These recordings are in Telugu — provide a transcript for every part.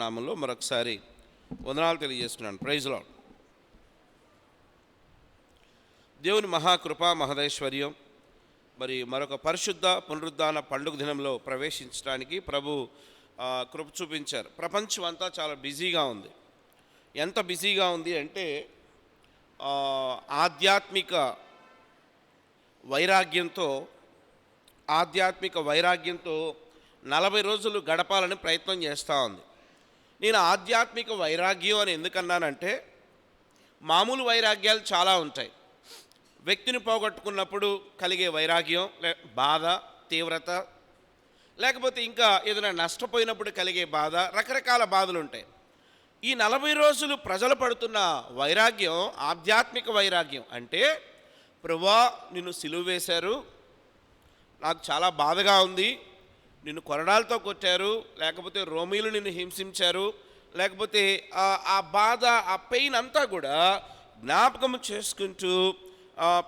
నామంలో మరొకసారి వందనాలు తెలియజేస్తున్నాను. Praise Lord. దేవుని మహాకృప మహదైశ్వర్యం మరి మరొక పరిశుద్ధ పునరుద్ధాన పండుగ దినంలో ప్రవేశించడానికి ప్రభు కృప చూపించారు. ప్రపంచం అంతా చాలా బిజీగా ఉంది. ఎంత బిజీగా ఉంది అంటే ఆధ్యాత్మిక వైరాగ్యంతో 40 రోజులు గడపాలని ప్రయత్నం చేస్తూ ఉంది. నేను ఆధ్యాత్మిక వైరాగ్యం అని ఎందుకన్నానంటే, మామూలు వైరాగ్యాలు చాలా ఉంటాయి. వ్యక్తిని పోగొట్టుకున్నప్పుడు కలిగే వైరాగ్యం, బాధ, తీవ్రత, లేకపోతే ఇంకా ఏదైనా నష్టపోయినప్పుడు కలిగే బాధ, రకరకాల బాధలు ఉంటాయి. ఈ 40 రోజులు ప్రజలు పడుతున్న వైరాగ్యం ఆధ్యాత్మిక వైరాగ్యం. అంటే, ప్రభువా నిన్ను సిలువ వేశారు, నాకు చాలా బాధగా ఉంది, నిన్ను కొరడాలతో కొట్టారు, లేకపోతే రోమీలు నిన్ను హింసించారు, లేకపోతే ఆ బాధ, ఆ పెయిన్ అంతా కూడా జ్ఞాపకం చేసుకుంటూ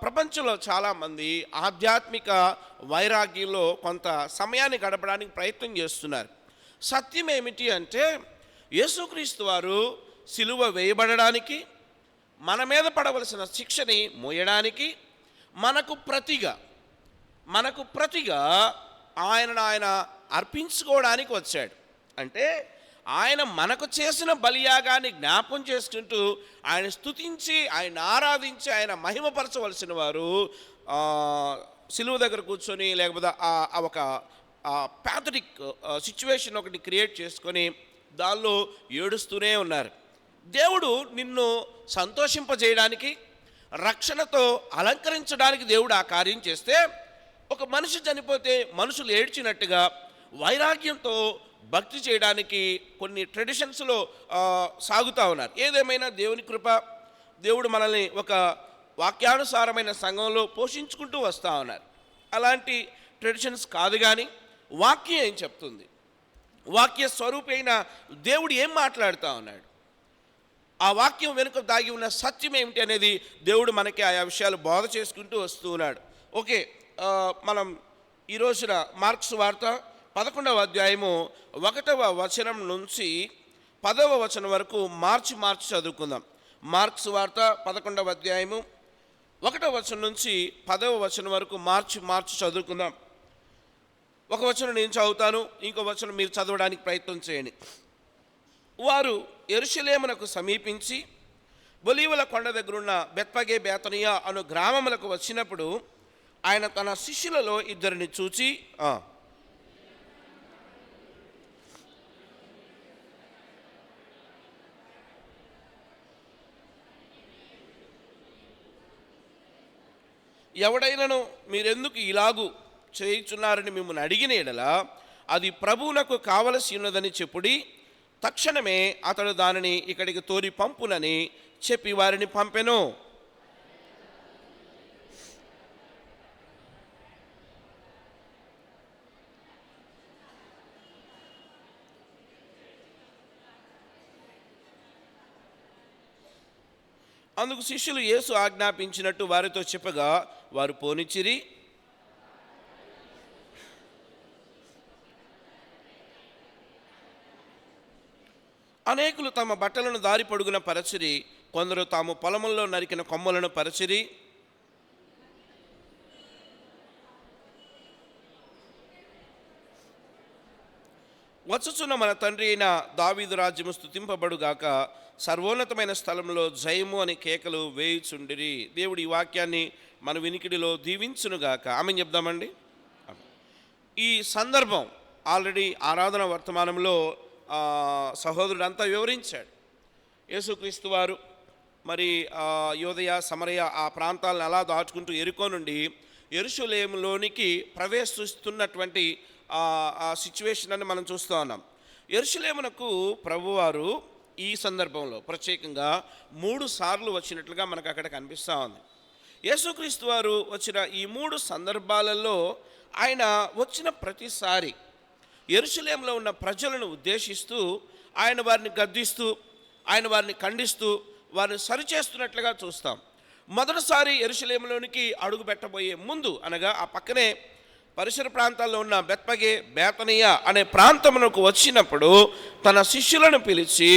ప్రపంచంలో చాలామంది ఆధ్యాత్మిక వైరాగ్యంలో కొంత సమయాన్ని గడపడానికి ప్రయత్నం చేస్తున్నారు. సత్యం ఏమిటి అంటే, యేసుక్రీస్తు వారు సిలువ వేయబడడానికి, మన మీద పడవలసిన శిక్షని మోయడానికి, మనకు ప్రతిగా ఆయన అర్పించుకోవడానికి వచ్చాడు. అంటే ఆయన మనకు చేసిన బలియాగాన్ని జ్ఞాపకం చేసుకుంటూ ఆయన స్తుతించి, ఆయన ఆరాధించి, ఆయన మహిమపరచవలసిన వారు సిలువ దగ్గర కూర్చొని, లేకపోతే ఒక ప్యాథటిక్ సిచ్యువేషన్ ఒకటి క్రియేట్ చేసుకొని దానిలో ఏడుస్తూనే ఉన్నారు. దేవుడు నిన్ను సంతోషింపజేయడానికి, రక్షణతో అలంకరించడానికి దేవుడు ఆ కార్యం చేస్తే, ఒక మనిషి చనిపోతే మనుషులు ఏడ్చినట్టుగా వైరాగ్యంతో భక్తి చేయడానికి కొన్ని ట్రెడిషన్స్లో సాగుతూ ఉన్నారు. ఏదేమైనా దేవుని కృప, దేవుడు మనల్ని ఒక వాక్యానుసారమైన సంఘంలో పోషించుకుంటూ వస్తూ ఉన్నారు. అలాంటి ట్రెడిషన్స్ కాదు, కానీ వాక్యం ఏం చెప్తుంది, వాక్య స్వరూపి అయిన దేవుడు ఏం మాట్లాడుతూ ఉన్నాడు, ఆ వాక్యం వెనుక దాగి ఉన్న సత్యం ఏమిటి అనేది దేవుడు మనకి ఆయా విషయాలు బోధ చేసుకుంటూ వస్తూ ఉన్నాడు. ఓకే, మనం ఈ రోజున మార్క్స్ వార్త 11వ అధ్యాయము 1వ వచనం నుంచి 10వ వచనం వరకు మార్చి చదువుకుందాం. మార్క్స్ వార్త 11వ అధ్యాయము 1వ వచనం నుంచి 10వ వచనం వరకు మార్చి చదువుకుందాం. ఒక వచనం నేను చదువుతాను, ఇంకో వచనం మీరు చదవడానికి ప్రయత్నం చేయండి. వారు యెరూషలేమునకు సమీపించి ఒలీవల కొండ దగ్గరున్న బెత్పగే బేతనియా అను గ్రామములకు వచ్చినప్పుడు ఆయన తన శిష్యులలో 2 చూచి, ఎవడైనను మీరెందుకు ఇలాగూ చేయుచున్నారని మిమ్మల్ని అడిగిన ఎడల అది ప్రభువునకు కావలసి ఉన్నదని చెప్పుడి, తక్షణమే అతడు దానిని ఇక్కడికి తోరి పంపునని చెప్పి వారిని పంపెను. అందుకు శిష్యులు యేసు ఆజ్ఞాపించినట్టు వారితో చెప్పగా వారు పోనిచ్చిరి. అనేకులు తమ బట్టలను దారి పొడుగున పరచిరి, కొందరు తాము పొలముల్లో నరికిన కొమ్మలను పరచిరి. వచ్చుచున్న మన తండ్రి అయిన దావీదు రాజ్యము స్తుతింపబడుగాక, సర్వోన్నతమైన స్థలంలో జయము అని కేకలు వేయుచుండిరి. దేవుడు ఈ వాక్యాన్ని మన వినికిడిలో దీవించునుగాక. ఆమెను చెప్దామండి. ఈ సందర్భం ఆల్రెడీ ఆరాధన వర్తమానంలో సహోదరుడు అంతా వివరించాడు. యేసుక్రీస్తు వారు మరి యోదయ, సమరయ ఆ ప్రాంతాలను అలా దాచుకుంటూ యెరికో నుండి యెరూషలేములోనికి ప్రవేశిస్తున్నటువంటి ఆ సిచ్యువేషన్ అని మనం చూస్తూ ఉన్నాం. యెరూషలేమునకు ప్రభువారు ఈ సందర్భంలో ప్రత్యేకంగా 3 సార్లు వచ్చినట్లుగా మనకు అక్కడ కనిపిస్తూ ఉంది. యేసుక్రీస్తు వారు వచ్చిన ఈ 3 సందర్భాలలో ఆయన వచ్చిన ప్రతిసారి యెరూషలేములో ఉన్న ప్రజలను ఉద్దేశిస్తూ ఆయన వారిని గద్దిస్తూ, ఆయన వారిని ఖండిస్తూ, వారిని సరిచేస్తున్నట్లుగా చూస్తాం. మొదటిసారి యెరూషలేములోనికి అడుగు పెట్టబోయే ముందు, అనగా ఆ పక్కనే పరిసర ప్రాంతాల్లో ఉన్న బెత్పగే బేతనియ అనే ప్రాంతమునకు వచ్చినప్పుడు తన శిష్యులను పిలిచి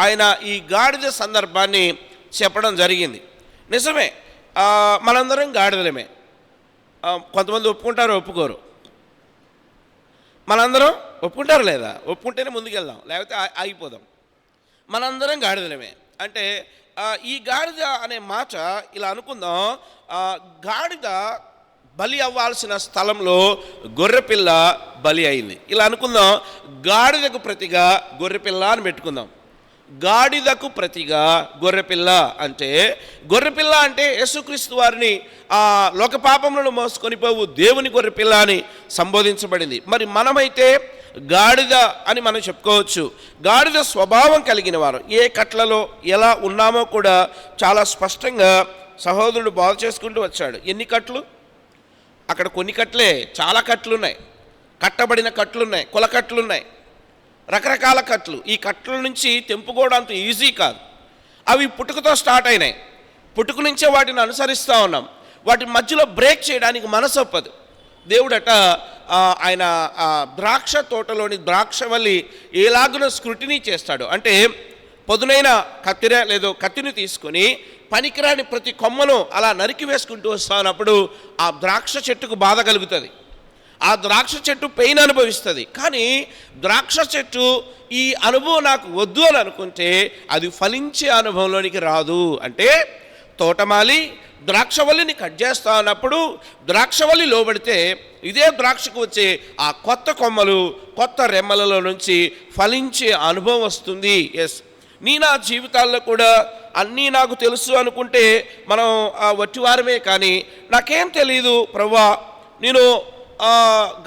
ఆయన ఈ గాడిద సందర్భాన్ని చెప్పడం జరిగింది. నిజమే, మనందరం గాడిదలమే. కొంతమంది ఒప్పుకుంటారు, ఒప్పుకోరు. మనందరం ఒప్పుకుంటారు లేదా? ఒప్పుకుంటేనే ముందుకెళ్దాం, లేకపోతే ఆగిపోదాం. మనందరం గాడిదలమే. అంటే ఈ గాడిద అనే మాట ఇలా అనుకుందాం, గాడిద బలి అవ్వాల్సిన స్థలంలో గొర్రెపిల్ల బలి అయింది. ఇలా అనుకుందాం, గాడిదకు ప్రతిగా గొర్రెపిల్ల అని పెట్టుకుందాం. గాడిదకు ప్రతిగా గొర్రెపిల్ల అంటే, గొర్రెపిల్ల అంటే యేసుక్రీస్తు వారిని లోక పాపములను మోసుకొని పోవు దేవుని గొర్రెపిల్ల అని సంబోధించబడింది. మరి మనమైతే గాడిద అని మనం చెప్పుకోవచ్చు. గాడిద స్వభావం కలిగిన వారు. ఏ కట్లలో ఎలా ఉన్నామో కూడా చాలా స్పష్టంగా సహోదరుడు బాగు చేసుకుంటూ వచ్చాడు. ఎన్ని కట్లు? అక్కడ కొన్ని కట్లే, చాలా కట్లున్నాయి. కట్టబడిన కట్లున్నాయి, కులకట్లున్నాయి, రకరకాల కట్లు. ఈ కట్ల నుంచి తెంపుకోవడం అంత ఈజీ కాదు. అవి పుట్టుకతో స్టార్ట్ అయినాయి. పుట్టుక నుంచే వాటిని అనుసరిస్తూ ఉన్నాం. వాటి మధ్యలో బ్రేక్ చేయడానికి మనసు ఒప్పదు. దేవుడట ఆయన ద్రాక్ష తోటలోని ద్రాక్షవల్లి ఎలాగున స్క్రూటినీ చేస్తాడు అంటే, పదునైన కత్తిర లేదో కత్తిని తీసుకొని పనికిరాని ప్రతి కొమ్మను అలా నరికి వేసుకుంటూ వస్తున్నప్పుడు ఆ ద్రాక్ష చెట్టుకు బాధ కలుగుతుంది. ఆ ద్రాక్ష చెట్టు పెయిన్ అనుభవిస్తుంది. కానీ ద్రాక్ష చెట్టు ఈ అనుభవం నాకు వద్దు అని అనుకుంటే అది ఫలించే అనుభవంలోనికి రాదు. అంటే తోటమాలి ద్రాక్షవల్లిని కట్ చేస్తా ఉన్నప్పుడు ద్రాక్షవల్లి లోబడితే ఇదే ద్రాక్షకు వచ్చే ఆ కొత్త కొమ్మలు, కొత్త రెమ్మలలో నుంచి ఫలించే అనుభవం వస్తుంది. ఎస్, నా జీవితాల్లో కూడా అన్నీ నాకు తెలుసు అనుకుంటే మనం వట్టివారమే. కానీ నాకేం తెలియదు ప్రభువా, నేను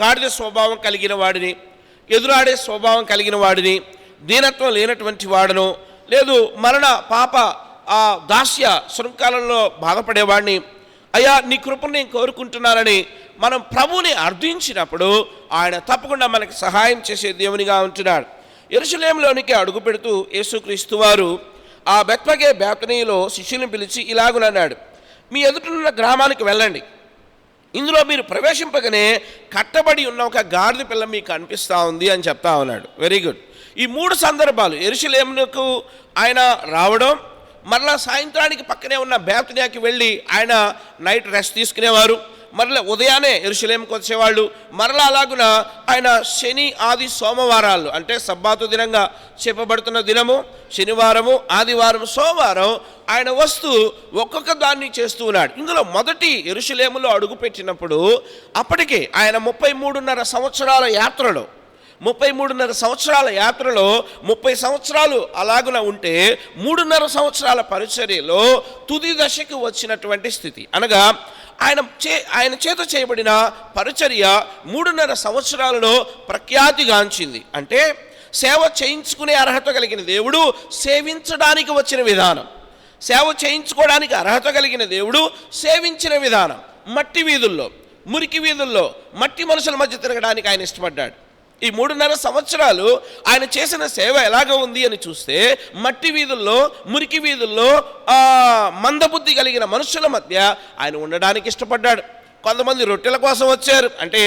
గాడిద స్వభావం కలిగిన వాడిని, ఎదురాడే స్వభావం కలిగిన వాడిని, దీనత్వం లేనటువంటి వాడను, లేదు మరణ పాప దాస్య శృంఖాలలో బాధపడేవాడిని. అయ్యా నీ కృపను నేను కోరుకుంటున్నానని మనం ప్రభువుని అర్థించినప్పుడు ఆయన తప్పకుండా మనకి సహాయం చేసే దేవునిగా ఉంటున్నాడు. యెరూషలేములోనికి అడుగు పెడుతూ యేసుక్రీస్తు వారు ఆ బెత్పగే బేతనీలో శిష్యులను పిలిచి ఇలాగునన్నాడు, మీ ఎదుటనున్న గ్రామానికి వెళ్ళండి. ఇందులో మీరు ప్రవేశింపగానే కట్టబడి ఉన్న ఒక గాడిద పిల్ల మీకు కనిపిస్తూ ఉంది అని చెప్తా ఉన్నాడు. Very good. ఈ 3 సందర్భాలు, యెరూషలేమునకు ఆయన రావడం, మరలా సాయంత్రానికి పక్కనే ఉన్న బేతనియాకి వెళ్ళి ఆయన నైట్ రెస్ట్ తీసుకునేవారు, మరలా ఉదయాన్నే యెరూషలేముకు వచ్చేవాళ్ళు, మరలా అలాగున ఆయన శని ఆది సోమవారాలు అంటే సబ్బాతు దినంగా చెప్పబడుతున్న దినము శనివారము, ఆదివారం, సోమవారం ఆయన వస్తూ ఒక్కొక్క దాన్ని చేస్తూ ఉన్నాడు. ఇందులో మొదటి యెరూషలేములో అడుగుపెట్టినప్పుడు అప్పటికే ఆయన 33.5 సంవత్సరాల యాత్రలో 33.5 సంవత్సరాల యాత్రలో 30 సంవత్సరాలు అలాగున ఉంటే 3.5 సంవత్సరాల పరిచర్యలో తుది దశకు వచ్చినటువంటి స్థితి. అనగా ఆయన చేత చేయబడిన పరిచర్య 3.5 సంవత్సరాలలో ప్రఖ్యాతిగాంచింది. అంటే సేవ చేయించుకునే అర్హత కలిగిన దేవుడు సేవించడానికి వచ్చిన విధానం, సేవ చేయించుకోవడానికి అర్హత కలిగిన దేవుడు సేవించిన విధానం. మట్టి వీధుల్లో, మురికి వీధుల్లో, మట్టి మనుషుల మధ్య తిరగడానికి ఆయన ఇష్టపడ్డాడు. ఈ 3.5 సంవత్సరాలు ఆయన చేసిన సేవ ఎలాగ ఉంది అని చూస్తే మట్టి వీధుల్లో, మురికి వీధుల్లో, మందబుద్ధి కలిగిన మనుషుల మధ్య ఆయన ఉండడానికి ఇష్టపడ్డాడు. కొంతమంది రొట్టెల కోసం వచ్చారు, అంటే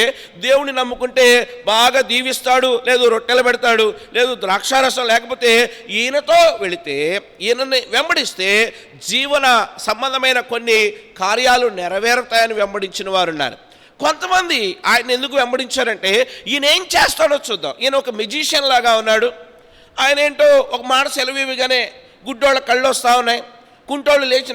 దేవుని నమ్ముకుంటే బాగా దీవిస్తాడు, లేదు రొట్టెలు పెడతాడు, లేదు ద్రాక్షారసం, లేకపోతే ఈయనతో వెళితే ఈయనని వెంబడిస్తే జీవన సంబంధమైన కొన్ని కార్యాలు నెరవేరుతాయని వెంబడించిన వారు ఉన్నారు. కొంతమంది ఆయన ఎందుకు వెంబడించారంటే ఈయన ఏం చేస్తాడో చూద్దాం. ఈయన ఒక మెజిషియన్ లాగా ఉన్నాడు. ఆయన ఏంటో ఒక మాట సెలవు ఇవ్వగానే గుడ్డోళ్ళ కళ్ళు వస్తూ ఉన్నాయి, కుంటోళ్ళు లేచి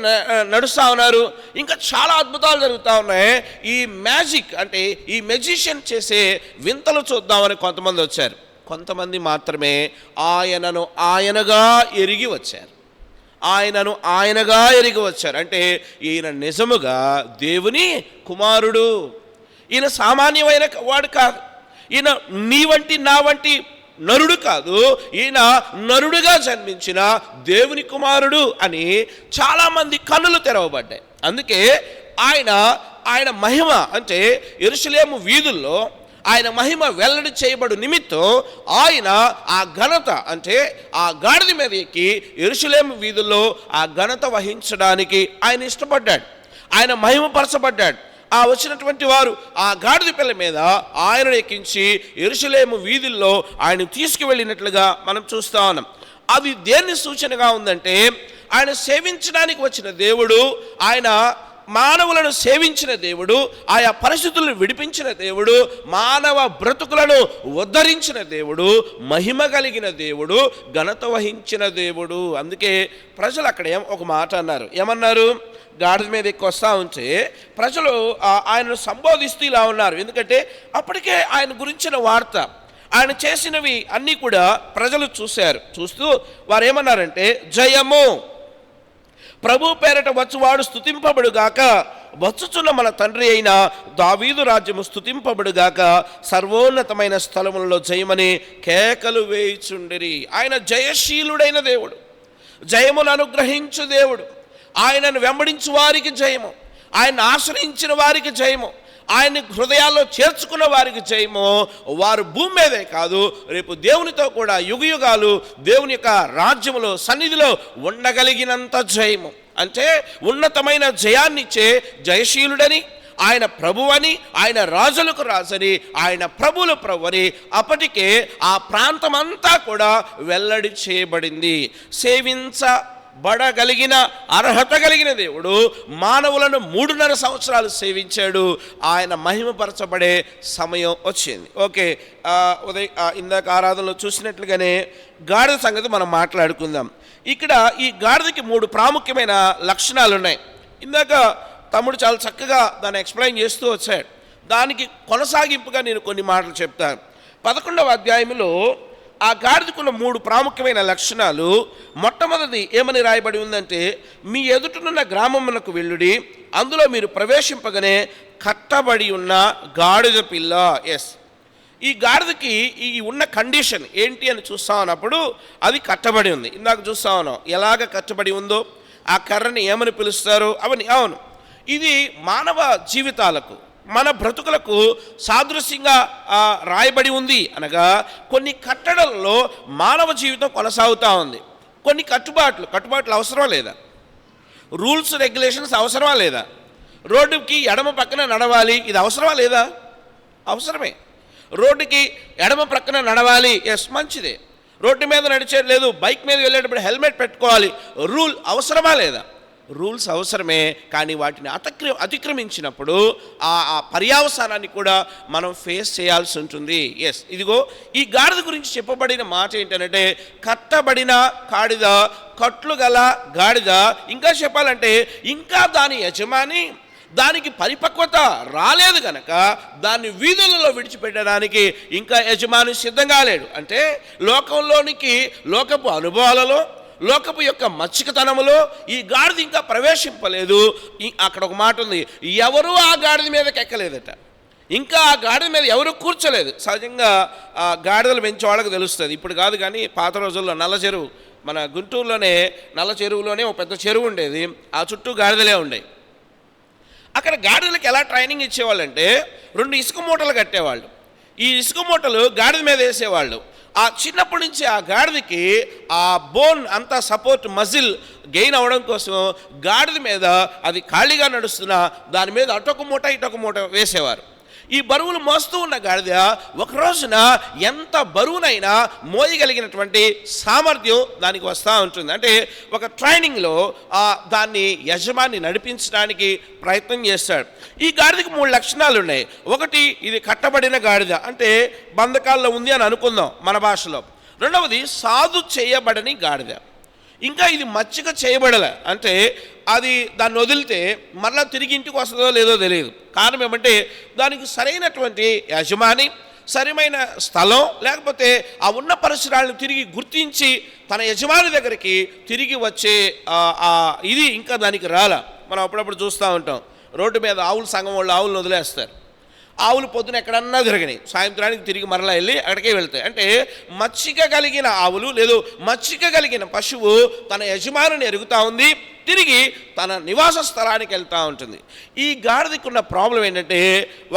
నడుస్తూ ఉన్నారు, ఇంకా చాలా అద్భుతాలు జరుగుతూ ఉన్నాయి. ఈ మ్యాజిక్ అంటే ఈ మెజిషియన్ చేసే వింతలు చూద్దామని కొంతమంది వచ్చారు. కొంతమంది మాత్రమే ఆయనను ఆయనగా ఎరిగి వచ్చారు. ఆయనను ఆయనగా ఎరిగి వచ్చారు. అంటే ఈయన నిజముగా దేవుని కుమారుడు, ఈయన సామాన్యమైన వాడు కాదు, ఈయన నీ వంటి నా వంటి నరుడు కాదు, ఈయన నరుడుగా జన్మించిన దేవుని కుమారుడు అని చాలామంది కన్నులు తెరవబడ్డాయి. అందుకే ఆయన మహిమ అంటే యెరూషలేము వీధుల్లో ఆయన మహిమ వెల్లడి చేయబడు నిమిత్తం ఆయన ఆ ఘనత అంటే ఆ గాడిద మీద ఎక్కి యెరూషలేము వీధుల్లో ఆ ఘనత వహించడానికి ఆయన ఇష్టపడ్డాడు. ఆయన మహిమపరచబడ్డాడు. ఆ వచ్చినటువంటి వారు ఆ గాడిద పిల్ల మీద ఆయనను ఎక్కించి యెరూషలేము వీధుల్లో ఆయన తీసుకువెళ్ళినట్లుగా మనం చూస్తా ఉన్నాం. అది దేన్ని సూచనగా ఉందంటే, ఆయన సేవించడానికి వచ్చిన దేవుడు, ఆయన మానవులను సేవించిన దేవుడు, ఆయా పరిస్థితులను విడిపించిన దేవుడు, మానవ బ్రతుకులను ఉద్ధరించిన దేవుడు, మహిమ కలిగిన దేవుడు, ఘనత వహించిన దేవుడు. అందుకే ప్రజలు అక్కడ ఒక మాట అన్నారు. ఏమన్నారు? గాడిద మీద ఎక్కి వస్తూ ఉంటే ప్రజలు ఆయనను సంబోధిస్తూ ఇలా ఉన్నారు. ఎందుకంటే అప్పటికే ఆయన గురించిన వార్త, ఆయన చేసినవి అన్నీ కూడా ప్రజలు చూశారు. చూస్తూ వారు ఏమన్నారంటే, జయము, ప్రభు పేరట వచ్చువాడు స్తుతింపబడుగాక, వచ్చుచున్న మన తండ్రి అయిన దావీదు రాజ్యము స్తుతింపబడుగాక, సర్వోన్నతమైన స్థలములలో జయమని కేకలు వేయుచుండిరి. ఆయన జయశీలుడైన దేవుడు, జయమును అనుగ్రహించు దేవుడు. ఆయనను వెంబడించు వారికి జయము, ఆయన ఆశ్రయించిన వారికి జయము, ఆయన హృదయాల్లో చేర్చుకున్న వారికి జయము. వారు భూమి మీదే కాదు, రేపు దేవునితో కూడా యుగయుగాలు దేవుని యొక్క రాజ్యములో సన్నిధిలో ఉండగలిగినంత జయము. అంటే ఉన్నతమైన జయాన్నిచ్చే జయశీలుడని, ఆయన ప్రభువని, ఆయన రాజులకు రాజని, ఆయన ప్రభుల ప్రభుని అప్పటికే ఆ ప్రాంతమంతా కూడా వెల్లడి చేయబడింది. సేవించబడగలిగిన అర్హత కలిగిన దేవుడు మానవులను 3.5 సంవత్సరాలు సేవించాడు. ఆయన మహిమపరచబడే సమయం వచ్చింది. ఓకే, ఇందాక ఆరాధనలో చూసినట్లుగానే గాడిద సంగతి మనం మాట్లాడుకుందాం. ఇక్కడ ఈ గాడిదకి 3 ప్రాముఖ్యమైన లక్షణాలు ఉన్నాయి. ఇందాక తమ్ముడు చాలా చక్కగా దాన్ని ఎక్స్ప్లెయిన్ చేస్తూ వచ్చాడు. దానికి కొనసాగింపుగా నేను కొన్ని మాటలు చెప్తాను. 11వ అధ్యాయంలో ఆ గాడిదకున్న 3 ప్రాముఖ్యమైన లక్షణాలు. మొట్టమొదటిది ఏమని రాయబడి ఉందంటే, మీ ఎదుటనున్న గ్రామమునకు వెళ్ళుడి, అందులో మీరు ప్రవేశింపగానే కట్టబడి ఉన్న గాడిద పిల్ల. ఎస్, ఈ గాడిదకి ఈ ఉన్న కండిషన్ ఏంటి అని చూస్తా ఉన్నప్పుడు అది కట్టబడి ఉంది. ఇందాక చూస్తా ఉన్నాం ఎలాగ కట్టబడి ఉందో, ఆ కర్రని ఏమని పిలుస్తారు అవని. అవును, ఇది మానవ జీవితాలకు, మన బ్రతుకులకు సాదృశ్యంగా రాయబడి ఉంది. అనగా కొన్ని కట్టడల్లో మానవ జీవితం కొనసాగుతూ ఉంది. కొన్ని కట్టుబాట్లు అవసరమా లేదా? రూల్స్ రెగ్యులేషన్స్ అవసరమా లేదా? రోడ్డుకి ఎడమ పక్కన నడవాలి, ఇది అవసరమా లేదా? అవసరమే. రోడ్డుకి ఎడమ ప్రక్కన నడవాలి, ఎస్, మంచిదే. రోడ్డు మీద నడిచేది లేదు, బైక్ మీద వెళ్ళేటప్పుడు హెల్మెట్ పెట్టుకోవాలి, రూల్ అవసరమా లేదా? రూల్స్ అవసరమే. కానీ వాటిని అతిక్రమించినప్పుడు ఆ పర్యావసానాన్ని కూడా మనం ఫేస్ చేయాల్సి ఉంటుంది. ఎస్, ఇదిగో ఈ గాడిద గురించి చెప్పబడిన మాట ఏంటంటే, కట్టబడిన గాడిద, కట్లు గల గాడిద. ఇంకా చెప్పాలంటే ఇంకా దాని యజమాని దానికి పరిపక్వత రాలేదు కనుక దాన్ని వీధులలో విడిచిపెట్టడానికి ఇంకా యజమాని సిద్ధంగా లేడు. అంటే లోకంలోనికి, లోకపు అనుభవాలలో, లోకపు యొక్క మచ్చికతనములో ఈ గాడిద ఇంకా ప్రవేశింపలేదు. అక్కడ ఒక మాట ఉంది, ఎవరు ఆ గాడిద మీదకి ఎక్కలేదట, ఇంకా ఆ గాడిద మీద ఎవరు కూర్చోలేదు. సహజంగా ఆ గాడిదలు పెంచే వాళ్ళకి తెలుస్తుంది, ఇప్పుడు కాదు కానీ పాత రోజుల్లో నల్ల చెరువు, మన గుంటూరులోనే నల్ల చెరువులోనే ఒక పెద్ద చెరువు ఉండేది, ఆ చుట్టూ గాడిదలే ఉండేవి. అక్కడ గాడిదలకు ఎలా ట్రైనింగ్ ఇచ్చేవాళ్ళంటే, 2 ఇసుక మూటలు కట్టేవాళ్ళు. ఈ ఇసుక మూటలు గాడిద మీద వేసేవాళ్ళు. ఆ చిన్నప్పటి నుంచి ఆ గాడిదకి ఆ బోన్ అంతా సపోర్ట్, మజిల్ గెయిన్ అవ్వడం కోసం గాడిద మీద అది ఖాళీగా నడుస్తున్న దాని మీద అటొక మూట ఇటొక మూట వేసేవారు. ఈ బరువులు మోస్తూ ఉన్న గాడిద ఒక రోజున ఎంత బరువునైనా మోయగలిగినటువంటి సామర్థ్యం దానికి వస్తూ ఉంటుంది. అంటే ఒక ట్రైనింగ్లో దాన్ని యజమాని నడిపించడానికి ప్రయత్నం చేస్తాడు. ఈ గాడిదకి 3 లక్షణాలు ఉన్నాయి. ఒకటి, ఇది కట్టబడిన గాడిద, అంటే బంధకాల్లో ఉంది అని అనుకుందాం మన భాషలో. రెండవది, సాధు చేయబడని గాడిద. ఇంకా ఇది మచ్చిక చేయబడలే, అంటే అది దాన్ని వదిలితే మరలా తిరిగి ఇంటికి వస్తుందో లేదో తెలియదు. కారణం ఏమంటే దానికి సరైనటువంటి యజమాని, సరైన స్థలం, లేకపోతే ఆ ఉన్న పరిసరాలను తిరిగి గుర్తించి తన యజమాని దగ్గరికి తిరిగి వచ్చే ఇది ఇంకా దానికి రాలా. మనం అప్పుడప్పుడు చూస్తూ ఉంటాం, రోడ్డు మీద ఆవులు సగం వాళ్ళు ఆవులను వదిలేస్తారు. ఆవులు పొద్దున ఎక్కడన్నా తిరగని, సాయంత్రానికి తిరిగి మరలా వెళ్ళి అక్కడికే వెళ్తాయి. అంటే మచ్చిక కలిగిన ఆవులు, లేదు మచ్చిక కలిగిన పశువు తన యజమానిని ఎరుగుతూ ఉంది, తిరిగి తన నివాస స్థలానికి వెళ్తూ ఉంటుంది. ఈ గాడిదకు ఉన్న ప్రాబ్లం ఏంటంటే,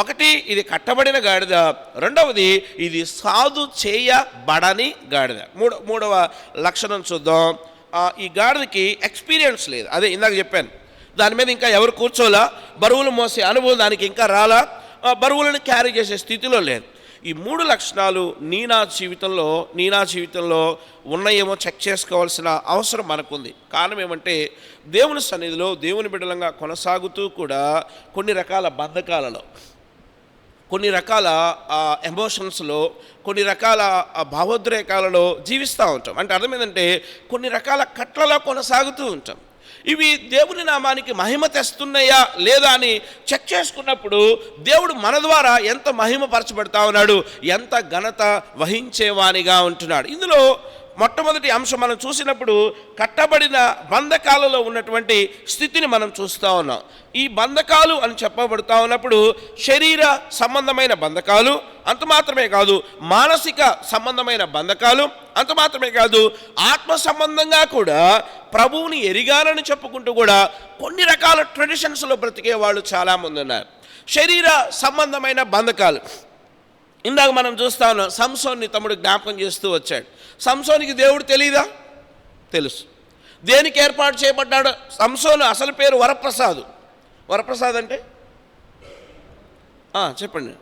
ఒకటి, ఇది కట్టబడిన గాడిద. రెండవది, ఇది సాధు చేయబడని గాడిద. మూడవ లక్షణం చూద్దాం. ఈ గాడిదకి ఎక్స్పీరియన్స్ లేదు. అదే ఇందాక చెప్పాను, దాని మీద ఇంకా ఎవరు కూర్చోలా, బరువులు మోసే అనుభవం దానికి ఇంకా రాలా, బరువులను క్యారీ చేసే స్థితిలో లేదు. ఈ 3 లక్షణాలు నీ నా జీవితంలో ఉన్నాయేమో చెక్ చేసుకోవాల్సిన అవసరం మనకుంది. కారణం ఏమంటే దేవుని సన్నిధిలో దేవుని బిడ్డలంగా కొనసాగుతూ కూడా కొన్ని రకాల బంధకాలలో, కొన్ని రకాల ఎమోషన్స్లో, కొన్ని రకాల భావోద్రేకాలలో జీవిస్తూ ఉంటాం. అంటే అర్థం ఏంటంటే కొన్ని రకాల కట్లలో కొనసాగుతూ ఉంటాం. ఇవి దేవుని నామానికి మహిమ తెస్తున్నాయా లేదా అని చెక్ చేసుకున్నప్పుడు దేవుడు మన ద్వారా ఎంత మహిమపరచబడతా ఉన్నాడు, ఎంత ఘనత వహించేవానిగా ఉంటున్నాడు. ఇందులో మొట్టమొదటి అంశం మనం చూసినప్పుడు కట్టబడిన బంధకాలలో ఉన్నటువంటి స్థితిని మనం చూస్తూ ఉన్నాం. ఈ బంధకాలు అని చెప్పబడుతూ ఉన్నప్పుడు శరీర సంబంధమైన బంధకాలు అంత మాత్రమే కాదు, మానసిక సంబంధమైన బంధకాలు అంత మాత్రమే కాదు, ఆత్మ సంబంధంగా కూడా ప్రభువుని ఎరిగానని చెప్పుకుంటూ కూడా కొన్ని రకాల ట్రెడిషన్స్లో బ్రతికే వాళ్ళు చాలామంది ఉన్నారు. శరీర సంబంధమైన బంధకాలు ఇందాక మనం చూస్తా ఉన్నాం. సంసోన్ని తమ్ముడు జ్ఞాపకం చేస్తూ వచ్చాడు. సంసోనికి దేవుడు తెలీదా? తెలుసు. దేనికి ఏర్పాటు చేయబడ్డాడు? సంసోను అసలు పేరు వరప్రసాద్. వరప్రసాద్ అంటే చెప్పండి.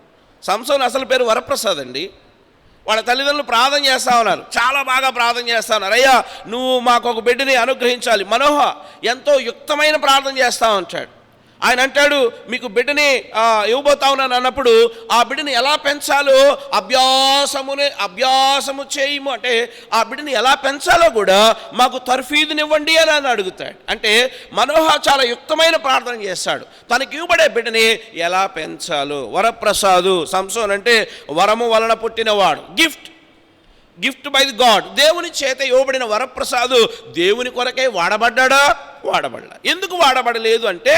సంసోను అసలు పేరు వరప్రసాద్ అండి. వాళ్ళ తల్లిదండ్రులు ప్రార్థన చేస్తూ ఉన్నారు, చాలా బాగా ప్రార్థన చేస్తూ ఉన్నారు. అయ్యా నువ్వు మాకు ఒక బిడ్డని అనుగ్రహించాలి. మనోహ ఎంతో యుక్తమైన ప్రార్థన చేస్తూ ఉంటాడు. ఆయన అంటాడు, మీకు బిడ్డని ఇవ్వబోతా ఉన్నాను అన్నప్పుడు ఆ బిడ్డని ఎలా పెంచాలో అభ్యాసము చేయము అంటే ఆ బిడ్డని ఎలా పెంచాలో కూడా మాకు తర్ఫీదునివ్వండి అని అడుగుతాడు. అంటే మనోహ చాలా యుక్తమైన ప్రార్థన చేస్తాడు. తనకి ఇవ్వబడే బిడ్డని ఎలా పెంచాలో. వరప్రసాదు సంసోన్ అంటే వరము వలన పుట్టినవాడు, గిఫ్ట్ బై ది గాడ్. దేవుని చేత ఇవ్వబడిన వరప్రసాదు దేవుని కొరకే వాడబడ్డా? వాడబడలా. ఎందుకు వాడబడలేదు అంటే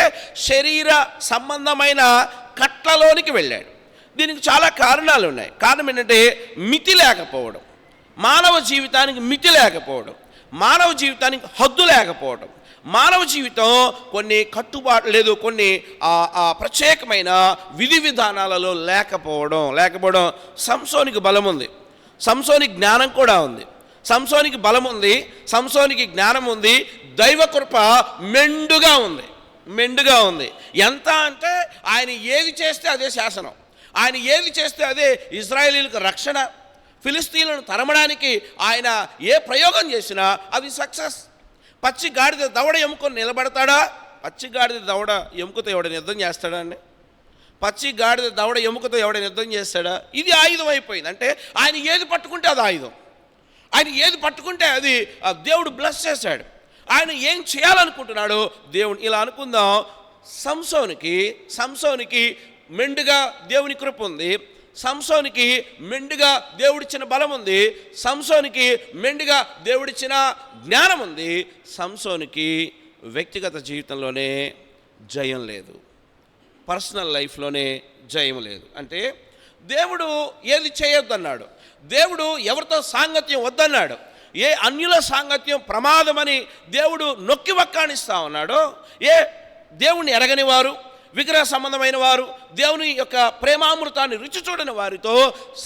శరీర సంబంధమైన కట్లలోనికి వెళ్ళాడు. దీనికి చాలా కారణాలు ఉన్నాయి. కారణం ఏంటంటే మితి లేకపోవడం, మానవ జీవితానికి మితి లేకపోవడం, మానవ జీవితానికి హద్దు లేకపోవడం, మానవ జీవితం కొన్ని కట్టుబాటు లేదు, కొన్ని ప్రత్యేకమైన విధి విధానాలలో లేకపోవడం. సంసోనికి బలం ఉంది, సంసోనికి జ్ఞానం కూడా ఉంది, సంసోనికి బలం ఉంది, సంసోనికి జ్ఞానం ఉంది, దైవ కృప మెండుగా ఉంది. ఎంత అంటే ఆయన ఏది చేస్తే అదే శాసనం, ఆయన ఏది చేస్తే అదే ఇజ్రాయేలీలకు రక్షణ. ఫిలిస్తీన్లను తరమడానికి ఆయన ఏ ప్రయోగం చేసినా అది సక్సెస్. పచ్చి గాడిద దవడ ఎముకొని నిలబడతాడా? పచ్చి గాడిద దవడ ఎముకతో ఎవడైనా యుద్ధం చేస్తాడా అండి? పచ్చి గాడిద దవడ ఎముకతో ఎవడైనా యుద్ధం చేస్తాడా? ఇది ఆయుధం అయిపోయింది. అంటే ఆయన ఏది పట్టుకుంటే అది ఆయుధం, ఆయన ఏది పట్టుకుంటే అది దేవుడు బ్లెస్ చేశాడు. ఆయన ఏం చేయాలనుకుంటున్నాడో దేవుడు. ఇలా అనుకుందాం, సంసోనికి మెండుగా దేవుని కృప ఉంది, సంసోనికి మెండుగా దేవుడిచ్చిన బలం ఉంది, సంసోనికి మెండుగా దేవుడిచ్చిన జ్ఞానం ఉంది. సంసోనికి వ్యక్తిగత జీవితంలోనే జయం లేదు, పర్సనల్ లైఫ్లోనే జయం లేదు. అంటే దేవుడు ఏది చేయొద్దన్నాడు, దేవుడు ఎవరితో సాంగత్యం వద్దన్నాడు, ఏ అన్యుల సాంగత్యం ప్రమాదమని దేవుడు నొక్కి వక్కాణిస్తూ ఉన్నాడో, ఏ దేవుణ్ణి ఎరగని వారు, విగ్రహ సంబంధమైన వారు, దేవుని యొక్క ప్రేమామృతాన్ని రుచి చూడని వారితో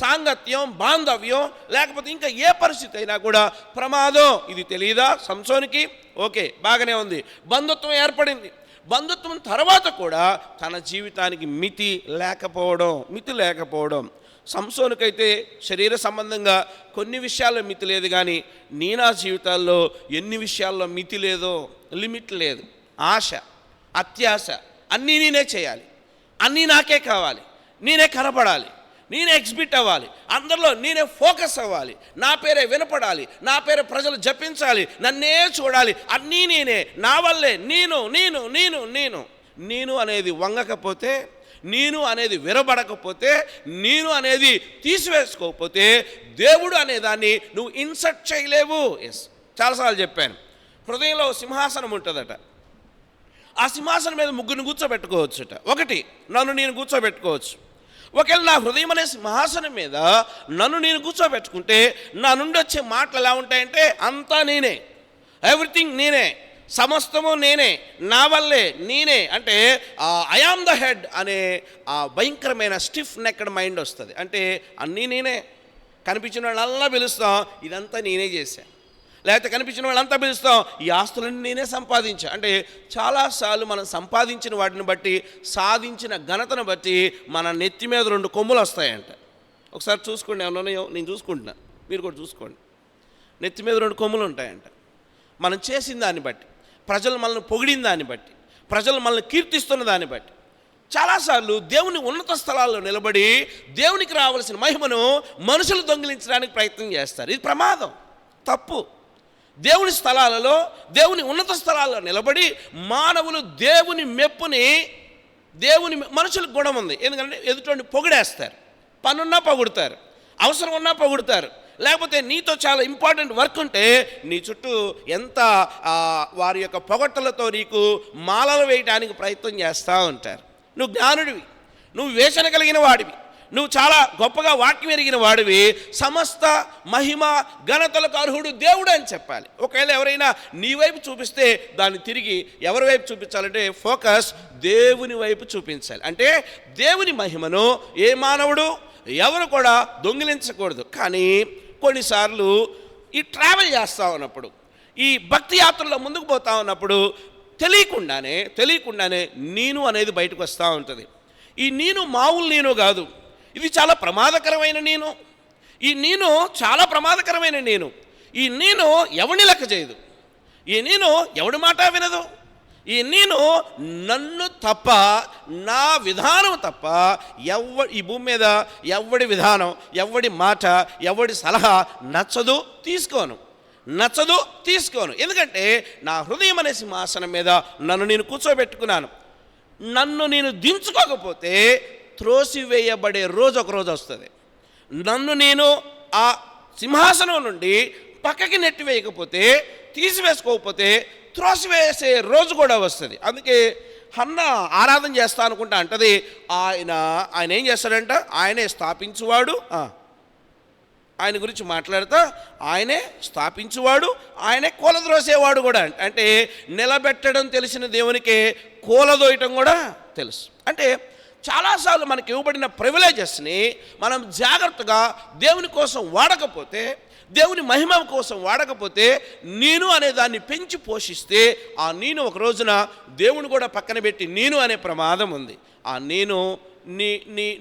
సాంగత్యం, బాంధవ్యం, లేకపోతే ఇంకా ఏ పరిస్థితి అయినా కూడా ప్రమాదం. ఇది తెలియదా సంసోనికి? ఓకే, బాగానే ఉంది. బంధుత్వం ఏర్పడింది. బంధుత్వం తర్వాత కూడా తన జీవితానికి మితి లేకపోవడం. సంసోనుకైతే శరీర సంబంధంగా కొన్ని విషయాల్లో మితి లేదు, కానీ నా జీవితాల్లో ఎన్ని విషయాల్లో మితి లేదో, లిమిట్ లేదు. ఆశ, అత్యాశ, అన్నీ నేనే చేయాలి, అన్నీ నాకే కావాలి, నేనే కనపడాలి, నేనే ఎగ్జిబిట్ అవ్వాలి, అందరిలో నేనే ఫోకస్ అవ్వాలి, నా పేరే వినపడాలి, నా పేరే ప్రజలు జపించాలి, నన్నే చూడాలి, అన్నీ నేనే, నా వల్లే, నేను అనేది వంగకపోతే, నేను అనేది విరబడకపోతే, నేను అనేది తీసివేసుకోకపోతే దేవుడు అనేదాన్ని నువ్వు ఇన్సర్ట్ చేయలేవు. చాలాసార్లు చెప్పాను, హృదయంలో సింహాసనం ఉంటుందట, ఆ సింహాసనం మీద ముగ్గురిని కూర్చోబెట్టుకోవచ్చుట. ఒకటి, నన్ను నేను కూర్చోబెట్టుకోవచ్చు. ఒకవేళ నా హృదయం అనే సింహాసనం మీద నన్ను నేను కూర్చోబెట్టుకుంటే నా నుండి వచ్చే మాటలు ఎలా ఉంటాయంటే అంతా నేనే, ఎవ్రీథింగ్ నేనే, సమస్తము నేనే, నా వల్లే నేనే. అంటే ఐ ఆమ్ ద హెడ్ అనే ఆ భయంకరమైన స్టిఫ్ నెక్డ్ మైండ్ వస్తుంది. అంటే అన్నీ నేనే, కనిపించిన వాళ్ళల్లా పిలుస్తాం, ఇదంతా నేనే చేశాను, లేకపోతే కనిపించిన వాళ్ళంతా పిలుస్తాం, ఈ ఆస్తులన్నీ నేనే సంపాదించా అంటే. చాలాసార్లు మనం సంపాదించిన వాటిని బట్టి, సాధించిన ఘనతను బట్టి మన నెత్తి మీద 2 కొమ్ములు వస్తాయంట. ఒకసారి చూసుకోండి, ఏమన్నాయో నేను చూసుకుంటున్నా, మీరు కూడా చూసుకోండి. నెత్తి మీద 2 కొమ్ములు ఉంటాయంట. మనం చేసిన దాన్ని బట్టి, ప్రజలు మనల్ని పొగిడిన దాన్ని బట్టి, ప్రజలు మనల్ని కీర్తిస్తున్న దాన్ని బట్టి. చాలాసార్లు దేవుని ఉన్నత స్థలాల్లో నిలబడి దేవునికి రావాల్సిన మహిమను మనుషులు దొంగిలించడానికి ప్రయత్నం చేస్తారు. ఇది ప్రమాదం, తప్పు. దేవుని స్థలాలలో, దేవుని ఉన్నత స్థలాల్లో నిలబడి మానవులు దేవుని మెప్పుని, మనుషులకు గుణం ఉంది, ఎందుకంటే ఎదుటి పొగిడేస్తారు. పనున్నా పొగుడుతారు, అవసరం ఉన్నా పొగుడుతారు. లేకపోతే నీతో చాలా ఇంపార్టెంట్ వర్క్ ఉంటే నీ చుట్టూ ఎంత వారి యొక్క పొగట్టలతో నీకు మాలలు వేయడానికి ప్రయత్నం చేస్తూ ఉంటారు. నువ్వు జ్ఞానుడివి, నువ్వు వేషణ కలిగిన వాడివి, నువ్వు చాలా గొప్పగా వాక్యం ఎరిగిన వాడివి, సమస్త మహిమ ఘనతలకు అర్హుడు దేవుడు అని చెప్పాలి. ఒకవేళ ఎవరైనా నీ వైపు చూపిస్తే దాన్ని తిరిగి ఎవరి వైపు చూపించాలంటే ఫోకస్ దేవుని వైపు చూపించాలి. అంటే దేవుని మహిమను ఏ మానవుడు ఎవరు కూడా దొంగిలించకూడదు. కానీ కొన్నిసార్లు ఈ ట్రావెల్ చేస్తూ ఉన్నప్పుడు, ఈ భక్తి యాత్రలో ముందుకు పోతూ ఉన్నప్పుడు తెలియకుండానే నేను అనేది బయటకు వస్తూ ఉంటుంది. ఈ నేను మామూలు నేను కాదు, ఇది చాలా ప్రమాదకరమైన నేను. ఈ నేను చాలా ప్రమాదకరమైన నేను. ఈ నేను ఎవడిని లెక్క చేయదు, ఈ నేను ఎవడి మాట వినదు. ఈ నేను నన్ను తప్ప, నా విధానం తప్ప ఈ భూమి మీద ఎవడి విధానం, ఎవడి మాట, ఎవడి సలహా నచ్చదు, తీసుకోను. ఎందుకంటే నా హృదయం అనే సింహాసనం మీద నన్ను నేను కూర్చోబెట్టుకున్నాను. నన్ను నేను దించుకోకపోతే త్రోసివేయబడే రోజు ఒక రోజు వస్తుంది. నన్ను నేను ఆ సింహాసనం నుండి పక్కకి నెట్టివేయకపోతే, తీసివేసుకోకపోతే త్రోసివేసే రోజు కూడా వస్తుంది. అందుకే హన్న ఆరాధన చేస్తా అనుకుంటా అంటది, ఆయన ఏం చేస్తాడంట, ఆయనే స్థాపించువాడు. ఆయన గురించి మాట్లాడుతా, ఆయనే స్థాపించువాడు, ఆయనే కూలద్రోసేవాడు కూడా. అంటే నిలబెట్టడం తెలిసిన దేవునికి కూలదోయటం కూడా తెలుసు. అంటే చాలాసార్లు మనకి ఇవ్వబడిన ప్రివిలేజెస్ని మనం జాగ్రత్తగా దేవుని కోసం వాడకపోతే, దేవుని మహిమ కోసం వాడకపోతే, నేను అనే దాన్ని పెంచి పోషిస్తే ఆ నేను ఒక రోజున దేవుని కూడా పక్కన పెట్టి నేను అనే ప్రమాదం ఉంది. ఆ నేను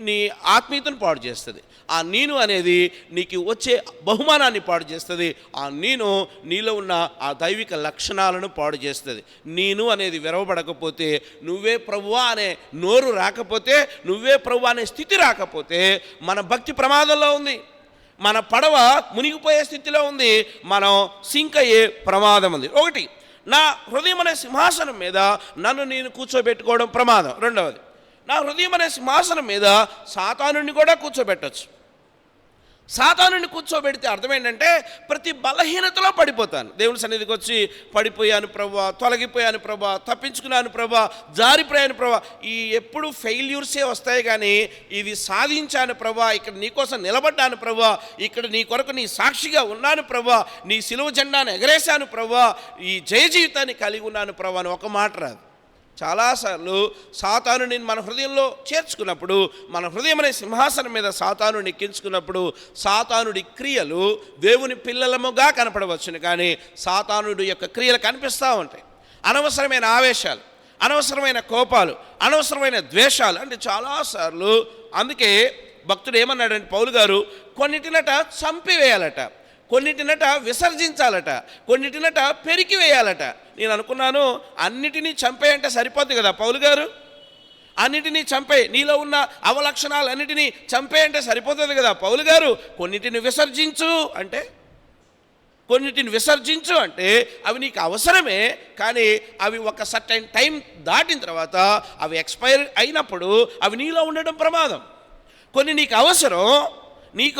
నీ ఆత్మీయతను పాడు చేస్తుంది. ఆ నేను అనేది నీకు వచ్చే బహుమానాన్ని పాడు చేస్తుంది. ఆ నేను నీలో ఉన్న ఆ దైవిక లక్షణాలను పాడు చేస్తుంది. నేను అనేది విరవబడకపోతే, నువ్వే ప్రభువా అనే నోరు రాకపోతే, నువ్వే ప్రభువా అనే స్థితి రాకపోతే మన భక్తి ప్రమాదంలో ఉంది, మన పడవ మునిగిపోయే స్థితిలో ఉంది, మనం సింక్ అయ్యే ప్రమాదం ఉంది. ఒకటి, నా హృదయం అనే సింహాసనం మీద నన్ను నేను కూర్చోబెట్టుకోవడం ప్రమాదం. రెండవది, నా హృదయం అనే సింహాసనం మీద సాతానుని కూడా కూర్చోబెట్టచ్చు. సాతానుని కూర్చోబెడితే అర్థం ఏంటంటే ప్రతి బలహీనతలో పడిపోతాను. దేవుని సన్నిధికి వచ్చి పడిపోయాను ప్రభువా, తొలగిపోయాను ప్రభువా, తప్పించుకున్నాను ప్రభువా, జారిపోయాను ప్రభువా, ఈ ఎప్పుడు ఫెయిల్యూర్సే వస్తాయి. కానీ ఇది సాధించాను ప్రభువా, ఇక్కడ నీకోసం నిలబడ్డాను ప్రభువా, ఇక్కడ నీ కొరకు నీ సాక్షిగా ఉన్నాను ప్రభువా, నీ సిలువ జెండాను ఎగరేశాను ప్రభువా, ఈ జయ జీవితాన్ని కలిగి ఉన్నాను ప్రభువా అని ఒక మాట రాదు. చాలాసార్లు సాతానుని మన హృదయంలో చేర్చుకున్నప్పుడు, మన హృదయం అనే సింహాసనం మీద సాతానుని ఎక్కించుకున్నప్పుడు, సాతానుడి క్రియలు దేవుని పిల్లలముగా కనపడవచ్చును, కానీ సాతానుడి యొక్క క్రియలు కనిపిస్తూ ఉంటాయి. అనవసరమైన ఆవేశాలు, అనవసరమైన కోపాలు, అనవసరమైన ద్వేషాలు. అంటే చాలాసార్లు అందుకే భక్తుడు ఏమన్నాడంటే పౌలు గారు, కొన్నిటినట చంపివేయాలట, కొన్నిటినట విసర్జించాలట, కొన్నిటినట పెరికివేయాలట. నేను అనుకున్నాను అన్నిటినీ చంపేయంటే సరిపోద్ది కదా పౌలు గారు, అన్నిటినీ చంపే, నీలో ఉన్న అవలక్షణాలు అన్నిటినీ చంపేయంటే సరిపోతుంది కదా పౌలు గారు. కొన్నిటిని విసర్జించు అంటే అవి నీకు అవసరమే, కానీ అవి ఒక సర్టైన్ టైం దాటిన తర్వాత అవి ఎక్స్పైర్ అయినప్పుడు అవి నీలో ఉండడం ప్రమాదం. కొన్ని నీకు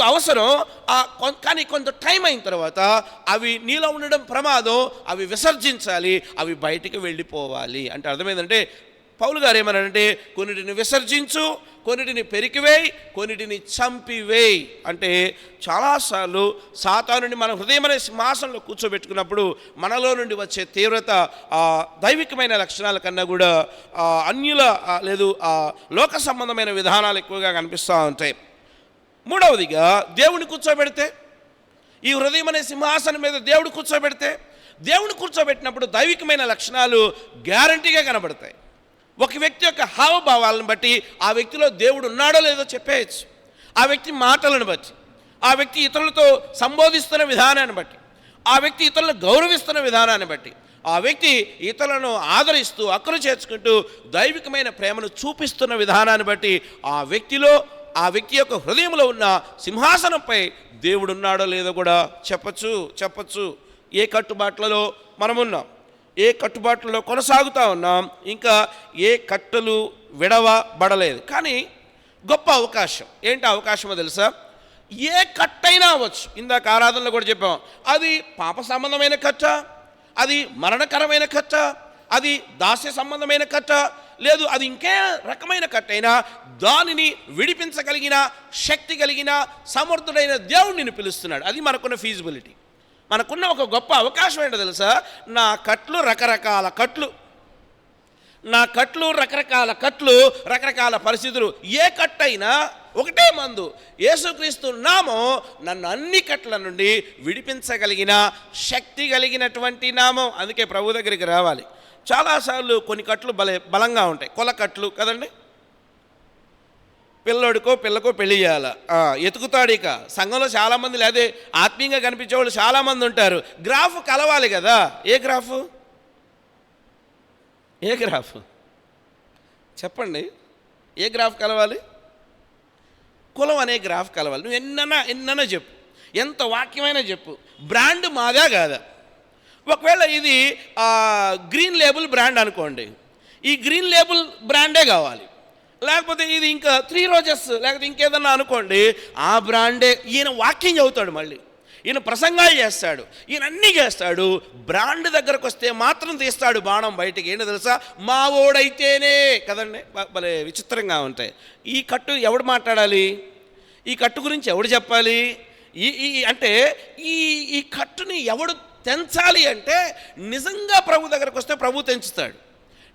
అవసరం కానీ కొంత టైం అయిన తర్వాత అవి నీలో ఉండడం ప్రమాదం. అవి విసర్జించాలి, అవి బయటికి వెళ్ళిపోవాలి. అంటే అర్థమైందంటే పౌలు గారు ఏమన్నారంటే, కొన్నిటిని విసర్జించు, కొన్నిటిని పెరికివేయి, కొన్నిటిని చంపివేయి. అంటే చాలాసార్లు సాతానుని మన హృదయం అనే సింహాసనంలో కూర్చోబెట్టుకున్నప్పుడు మనలో నుండి వచ్చే తీవ్రత దైవికమైన లక్షణాల కన్నా కూడా అన్యుల లేదు లోక సంబంధమైన విధానాలు ఎక్కువగా కనిపిస్తూ ఉంటాయి. మూడవదిగా దేవుని కూర్చోబెడితే ఈ హృదయం అనే సింహాసనం మీద దేవుడు కూర్చోబెడితే, దేవుడు కూర్చోబెట్టినప్పుడు దైవికమైన లక్షణాలు గ్యారంటీగా కనబడతాయి. ఒక వ్యక్తి యొక్క హావభావాలను బట్టి ఆ వ్యక్తిలో దేవుడు ఉన్నాడో లేదో చెప్పేయచ్చు. ఆ వ్యక్తి మాటలను బట్టి, ఆ వ్యక్తి ఇతరులతో సంబోధిస్తున్న విధానాన్ని బట్టి, ఆ వ్యక్తి ఇతరులను గౌరవిస్తున్న విధానాన్ని బట్టి, ఆ వ్యక్తి ఇతరులను ఆదరిస్తూ అక్కలు చేర్చుకుంటూ దైవికమైన ప్రేమను చూపిస్తున్న విధానాన్ని బట్టి ఆ వ్యక్తి యొక్క హృదయంలో ఉన్న సింహాసనంపై దేవుడు ఉన్నాడో లేదో కూడా చెప్పచ్చు. ఏ కట్టుబాట్లలో మనమున్నాం, ఏ కట్టుబాట్లలో కొనసాగుతూ ఉన్నాం, ఇంకా ఏ కట్టులు విడవబడలేదు. కానీ గొప్ప అవకాశం ఏంటి అవకాశమో తెలుసా? ఏ కట్టైనా అవ్వచ్చు. ఇందాక ఆరాధనలో కూడా చెప్పాం, అది పాప సంబంధమైన కట్ట, అది మరణకరమైన కట్ట, అది దాస్య సంబంధమైన కట్ట, లేదు అది ఇంకే రకమైన కట్టైనా దానిని విడిపించగలిగిన శక్తి కలిగిన సమర్థుడైన దేవుడు నిన్ను పిలుస్తున్నాడు. అది మనకున్న ఫీజిబిలిటీ, మనకున్న ఒక గొప్ప అవకాశం ఏంటో తెలుసా? నా కట్లు రకరకాల కట్లు, రకరకాల పరిస్థితులు. ఏ కట్టైనా ఒకటే మందు, యేసుక్రీస్తు నామం నన్ను అన్ని కట్ల నుండి విడిపించగలిగిన శక్తి కలిగినటువంటి నామం. అందుకే ప్రభు దగ్గరికి రావాలి. చాలాసార్లు కొన్ని కట్లు బలంగా ఉంటాయి, కొల కట్లు కదండి. పిల్లకో పెళ్లి చేయాలా, ఎతుకుతాడు. ఇక సంఘంలో చాలామంది లేదా ఆత్మీయంగా కనిపించేవాళ్ళు చాలామంది ఉంటారు. గ్రాఫ్ కలవాలి కదా. ఏ గ్రాఫ్ చెప్పండి? ఏ గ్రాఫ్ కలవాలి? కులం అనే గ్రాఫ్ కలవాలి. నువ్వు ఎన్నన్నా చెప్పు, ఎంత వాక్యమైనా చెప్పు, బ్రాండ్ మాదా కాదా? ఒకవేళ ఇది గ్రీన్ లేబుల్ బ్రాండ్ అనుకోండి, ఈ గ్రీన్ లేబుల్ బ్రాండే కావాలి. లేకపోతే ఇది ఇంకా 3 రోజెస్ లేకపోతే ఇంకేదన్నా అనుకోండి, ఆ బ్రాండే. ఈయన వాక్యం చదువుతాడు, మళ్ళీ ఈయన ప్రసంగాలు చేస్తాడు, ఈయన అన్నీ చేస్తాడు. బ్రాండ్ దగ్గరకు వస్తే మాత్రం తీస్తాడు బాణం బయటికి. ఏంటో తెలుసా? మా ఓడైతేనే కదండి. భలే విచిత్రంగా ఉంటాయి. ఈ కట్టు ఎవడు మాట్లాడాలి? ఈ కట్టు గురించి ఎవడు చెప్పాలి? అంటే ఈ కట్టుని ఎవడు తెంచాలి అంటే నిజంగా ప్రభు దగ్గరకు వస్తే ప్రభు తెంచుతాడు.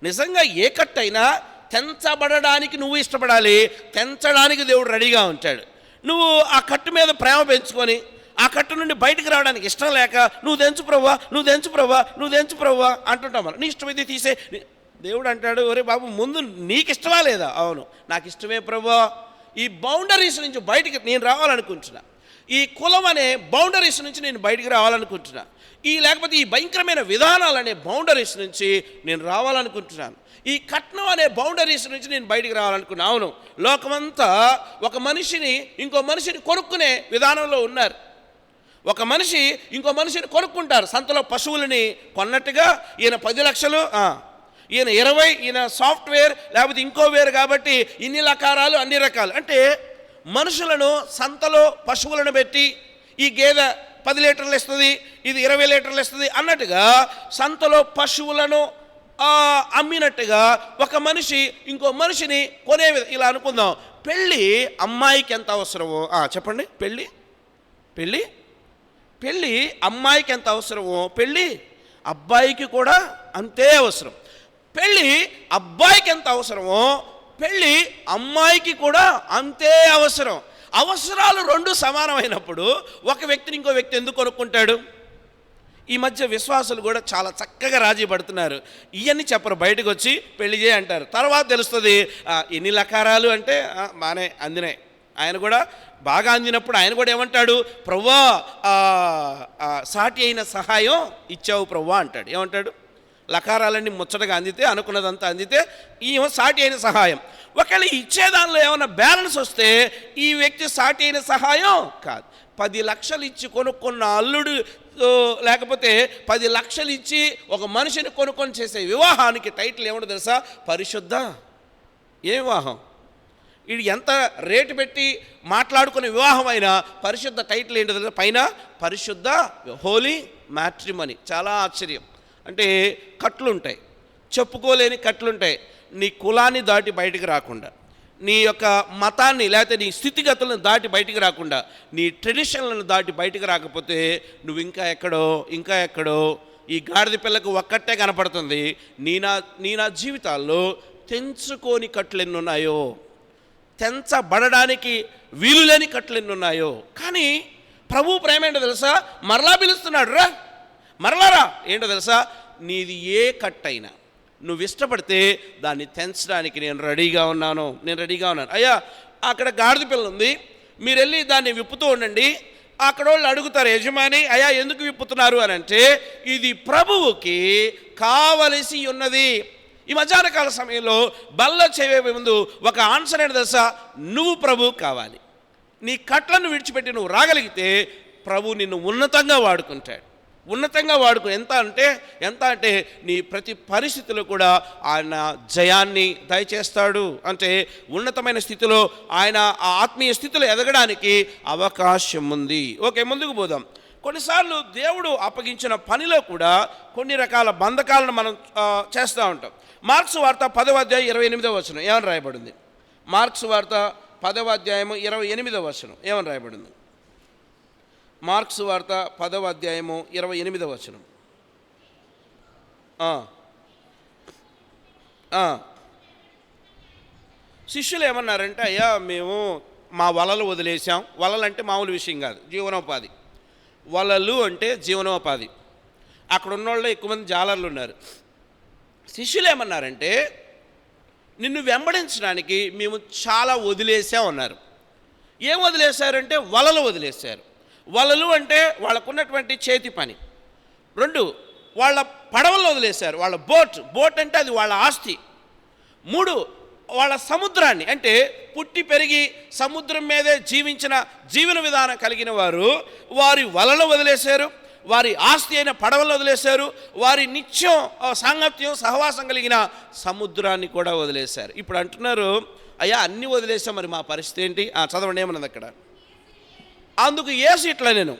నిజంగా ఏ కట్టైనా తెంచబడడానికి నువ్వు ఇష్టపడాలి, తెంచడానికి దేవుడు రెడీగా ఉంటాడు. నువ్వు ఆ కట్టు మీద ప్రేమ పెంచుకొని ఆ కట్టు నుండి బయటకు రావడానికి ఇష్టం లేక నువ్వు తెంచు ప్రవ్వా అంటుంటాం. నీ ఇష్టమైతే తీసే. దేవుడు అంటాడు, ఒరే బాబు, ముందు నీకు ఇష్టమా లేదా? అవును, నాకు ఇష్టమే ప్రభువా. ఈ బౌండరీస్ నుంచి బయటికి నేను రావాలనుకుంటున్నా. ఈ కులం అనే బౌండరీస్ నుంచి నేను బయటికి రావాలనుకుంటున్నా. లేకపోతే ఈ భయంకరమైన విధానాలు అనే బౌండరీస్ నుంచి నేను రావాలనుకుంటున్నాను. ఈ కట్నం అనే బౌండరీస్ నుంచి నేను బయటికి రావాలనుకున్నాను. అవును, లోకమంతా ఒక మనిషిని ఇంకో మనిషిని కొనుక్కునే విధానంలో ఉన్నారు. ఒక మనిషి ఇంకో మనిషిని కొనుక్కుంటారు. సంతలో పశువులని కొన్నట్టుగా ఈయన 10 లక్షలు, ఈయన 20, ఈయన సాఫ్ట్వేర్ లేకపోతే ఇంకో వేరు కాబట్టి ఇన్ని రకాలు అన్ని రకాలు. అంటే మనుషులను సంతలో పశువులను పెట్టి ఈ గేదె 10 లీటర్లు ఇస్తుంది, ఇది 20 లీటర్లు ఇస్తుంది అన్నట్టుగా సంతలో పశువులను అమ్మినట్టుగా ఒక మనిషి ఇంకో మనిషిని కొనే. ఇలా అనుకుందాం, పెళ్ళి అమ్మాయికి ఎంత అవసరమో చెప్పండి. పెళ్ళి అమ్మాయికి ఎంత అవసరమో పెళ్ళి అబ్బాయికి కూడా అంతే అవసరం. పెళ్ళి అబ్బాయికి ఎంత అవసరమో పెళ్ళి అమ్మాయికి కూడా అంతే అవసరం. అవసరాలు 2 సమానమైనప్పుడు ఒక వ్యక్తిని ఇంకో వ్యక్తి ఎందుకు కొనుక్కుంటాడు? ఈ మధ్య విశ్వాసులు కూడా చాలా చక్కగా రాజీ పడుతున్నారు. ఇవన్నీ చెప్పరు, బయటకు వచ్చి పెళ్లి చేయి అంటారు. తర్వాత తెలుస్తుంది ఎన్ని లకారాలు అంటే బాగానే అందినాయి. ఆయన కూడా బాగా అందినప్పుడు ఆయన కూడా ఏమంటాడు? ప్రవ్వా, సాటి అయిన సహాయం ఇచ్చావు ప్రవ్వా అంటాడు. ఏమంటాడు? లకారాలన్నీ ముచ్చటగా అందితే, అనుకున్నదంతా అందితే ఈమె సాటి అయిన సహాయం. ఒకవేళ ఇచ్చేదానిలో ఏమైనా బ్యాలెన్స్ వస్తే ఈ వ్యక్తి సాటి అయిన సహాయం కాదు. 10 లక్షలు ఇచ్చి కొనుక్కున్న అల్లుడు, లేకపోతే 10 లక్షలు ఇచ్చి ఒక మనిషిని కొనుక్కొని చేసే వివాహానికి టైటిల్ ఏమిటో తెలుసా? పరిశుద్ధ. ఏ వివాహం? ఇది ఎంత రేటు పెట్టి మాట్లాడుకునే వివాహం అయినా పరిశుద్ధ టైటిల్ ఏంటో తెలుసా? పైన పరిశుద్ధ, హోలీ మ్యాట్రిమనీ. చాలా ఆశ్చర్యం. అంటే కట్లుంటాయి, చెప్పుకోలేని కట్లుంటాయి. నీ కులాన్ని దాటి బయటికి రాకుండా, నీ యొక్క మతాన్ని లేకపోతే నీ స్థితిగతులను దాటి బయటికి రాకుండా, నీ ట్రెడిషన్లను దాటి బయటికి రాకపోతే నువ్వు ఇంకా ఎక్కడో ఈ గాడిద పిల్లకు ఒక్కటే కనపడుతుంది. నీ నా జీవితాల్లో తెంచుకోని కట్లు ఎన్నున్నాయో, తెంచబడడానికి వీలులేని కట్లు ఎన్నున్నాయో. కానీ ప్రభు ప్రేమ ఏంటో తెలుసా? మరలా పిలుస్తున్నాడు, రా మరలా రా. ఏంటో తెలుసా? నీది ఏ కట్టయినా నువ్వు ఇష్టపడితే దాన్ని తెంచడానికి నేను రెడీగా ఉన్నాను. అయ్యా అక్కడ గాడిద పిల్ల ఉంది, మీరు వెళ్ళి దాన్ని విప్పుతూ ఉండండి. అక్కడ వాళ్ళు అడుగుతారు, యజమాని అయ్యా ఎందుకు విప్పుతున్నారు అని అంటే, ఇది ప్రభువుకి కావలసి ఉన్నది. ఈ మధ్యాహ్న కాల సమయంలో బల్ల చేయే ముందు ఒక ఆన్సర్ ఏంటో తెలుసా? నువ్వు ప్రభువు కావాలి. నీ కట్లను విడిచిపెట్టి నువ్వు రాగలిగితే ప్రభు నిన్ను ఉన్నతంగా వాడుకుంటాడు. ఎంత అంటే నీ ప్రతి పరిస్థితిలో కూడా ఆయన జయాన్ని దయచేస్తాడు. అంటే ఉన్నతమైన స్థితిలో ఆయన ఆ ఆత్మీయ స్థితిలో ఎదగడానికి అవకాశం ఉంది. ఓకే, ముందుకు పోదాం. కొన్నిసార్లు దేవుడు అప్పగించిన పనిలో కూడా కొన్ని రకాల బంధకాలను మనం చేస్తూ ఉంటాం. మార్క్స్ వార్త 10వ అధ్యాయం 28వ వచనం ఏమని రాయబడింది? మార్క్స్ వార్త 10వ అధ్యాయము 28వ వచనం ఏమని రాయబడింది? మార్క్స్ వార్త 10వ అధ్యాయము 28వ వచనం. శిష్యులు ఏమన్నారంటే, అయ్యా మేము మా వలలు వదిలేసాం. వలలు అంటే మామూలు విషయం కాదు, జీవనోపాధి. వలలు అంటే జీవనోపాధి. అక్కడ ఉన్నోళ్ళు ఎక్కువ మంది జాలర్లు ఉన్నారు. శిష్యులు ఏమన్నారంటే, నిన్ను వెంబడించడానికి మేము చాలా వదిలేసాం అన్నారు. ఏం వదిలేశారంటే వలలు వదిలేశారు. వలలు అంటే వాళ్ళకున్నటువంటి చేతి పని. 2 వాళ్ళ పడవలు వదిలేశారు, వాళ్ళ బోట్ అంటే అది వాళ్ళ ఆస్తి. 3 వాళ్ళ సముద్రాన్ని, అంటే పుట్టి పెరిగి సముద్రం మీదే జీవించిన జీవన విధానం కలిగిన వారు వారి వలలు వదిలేశారు, వారి ఆస్తి అయిన పడవలు వదిలేశారు, వారి నిత్యం సాంగత్యం సహవాసం కలిగిన సముద్రాన్ని కూడా వదిలేశారు. ఇప్పుడు అంటున్నారు, అయ్యా అన్నీ వదిలేసాం, మరి మా పరిస్థితి ఏంటి? చదవండి ఏమన్నది అక్కడ. అందుకు యేసు ఇట్లా, నేను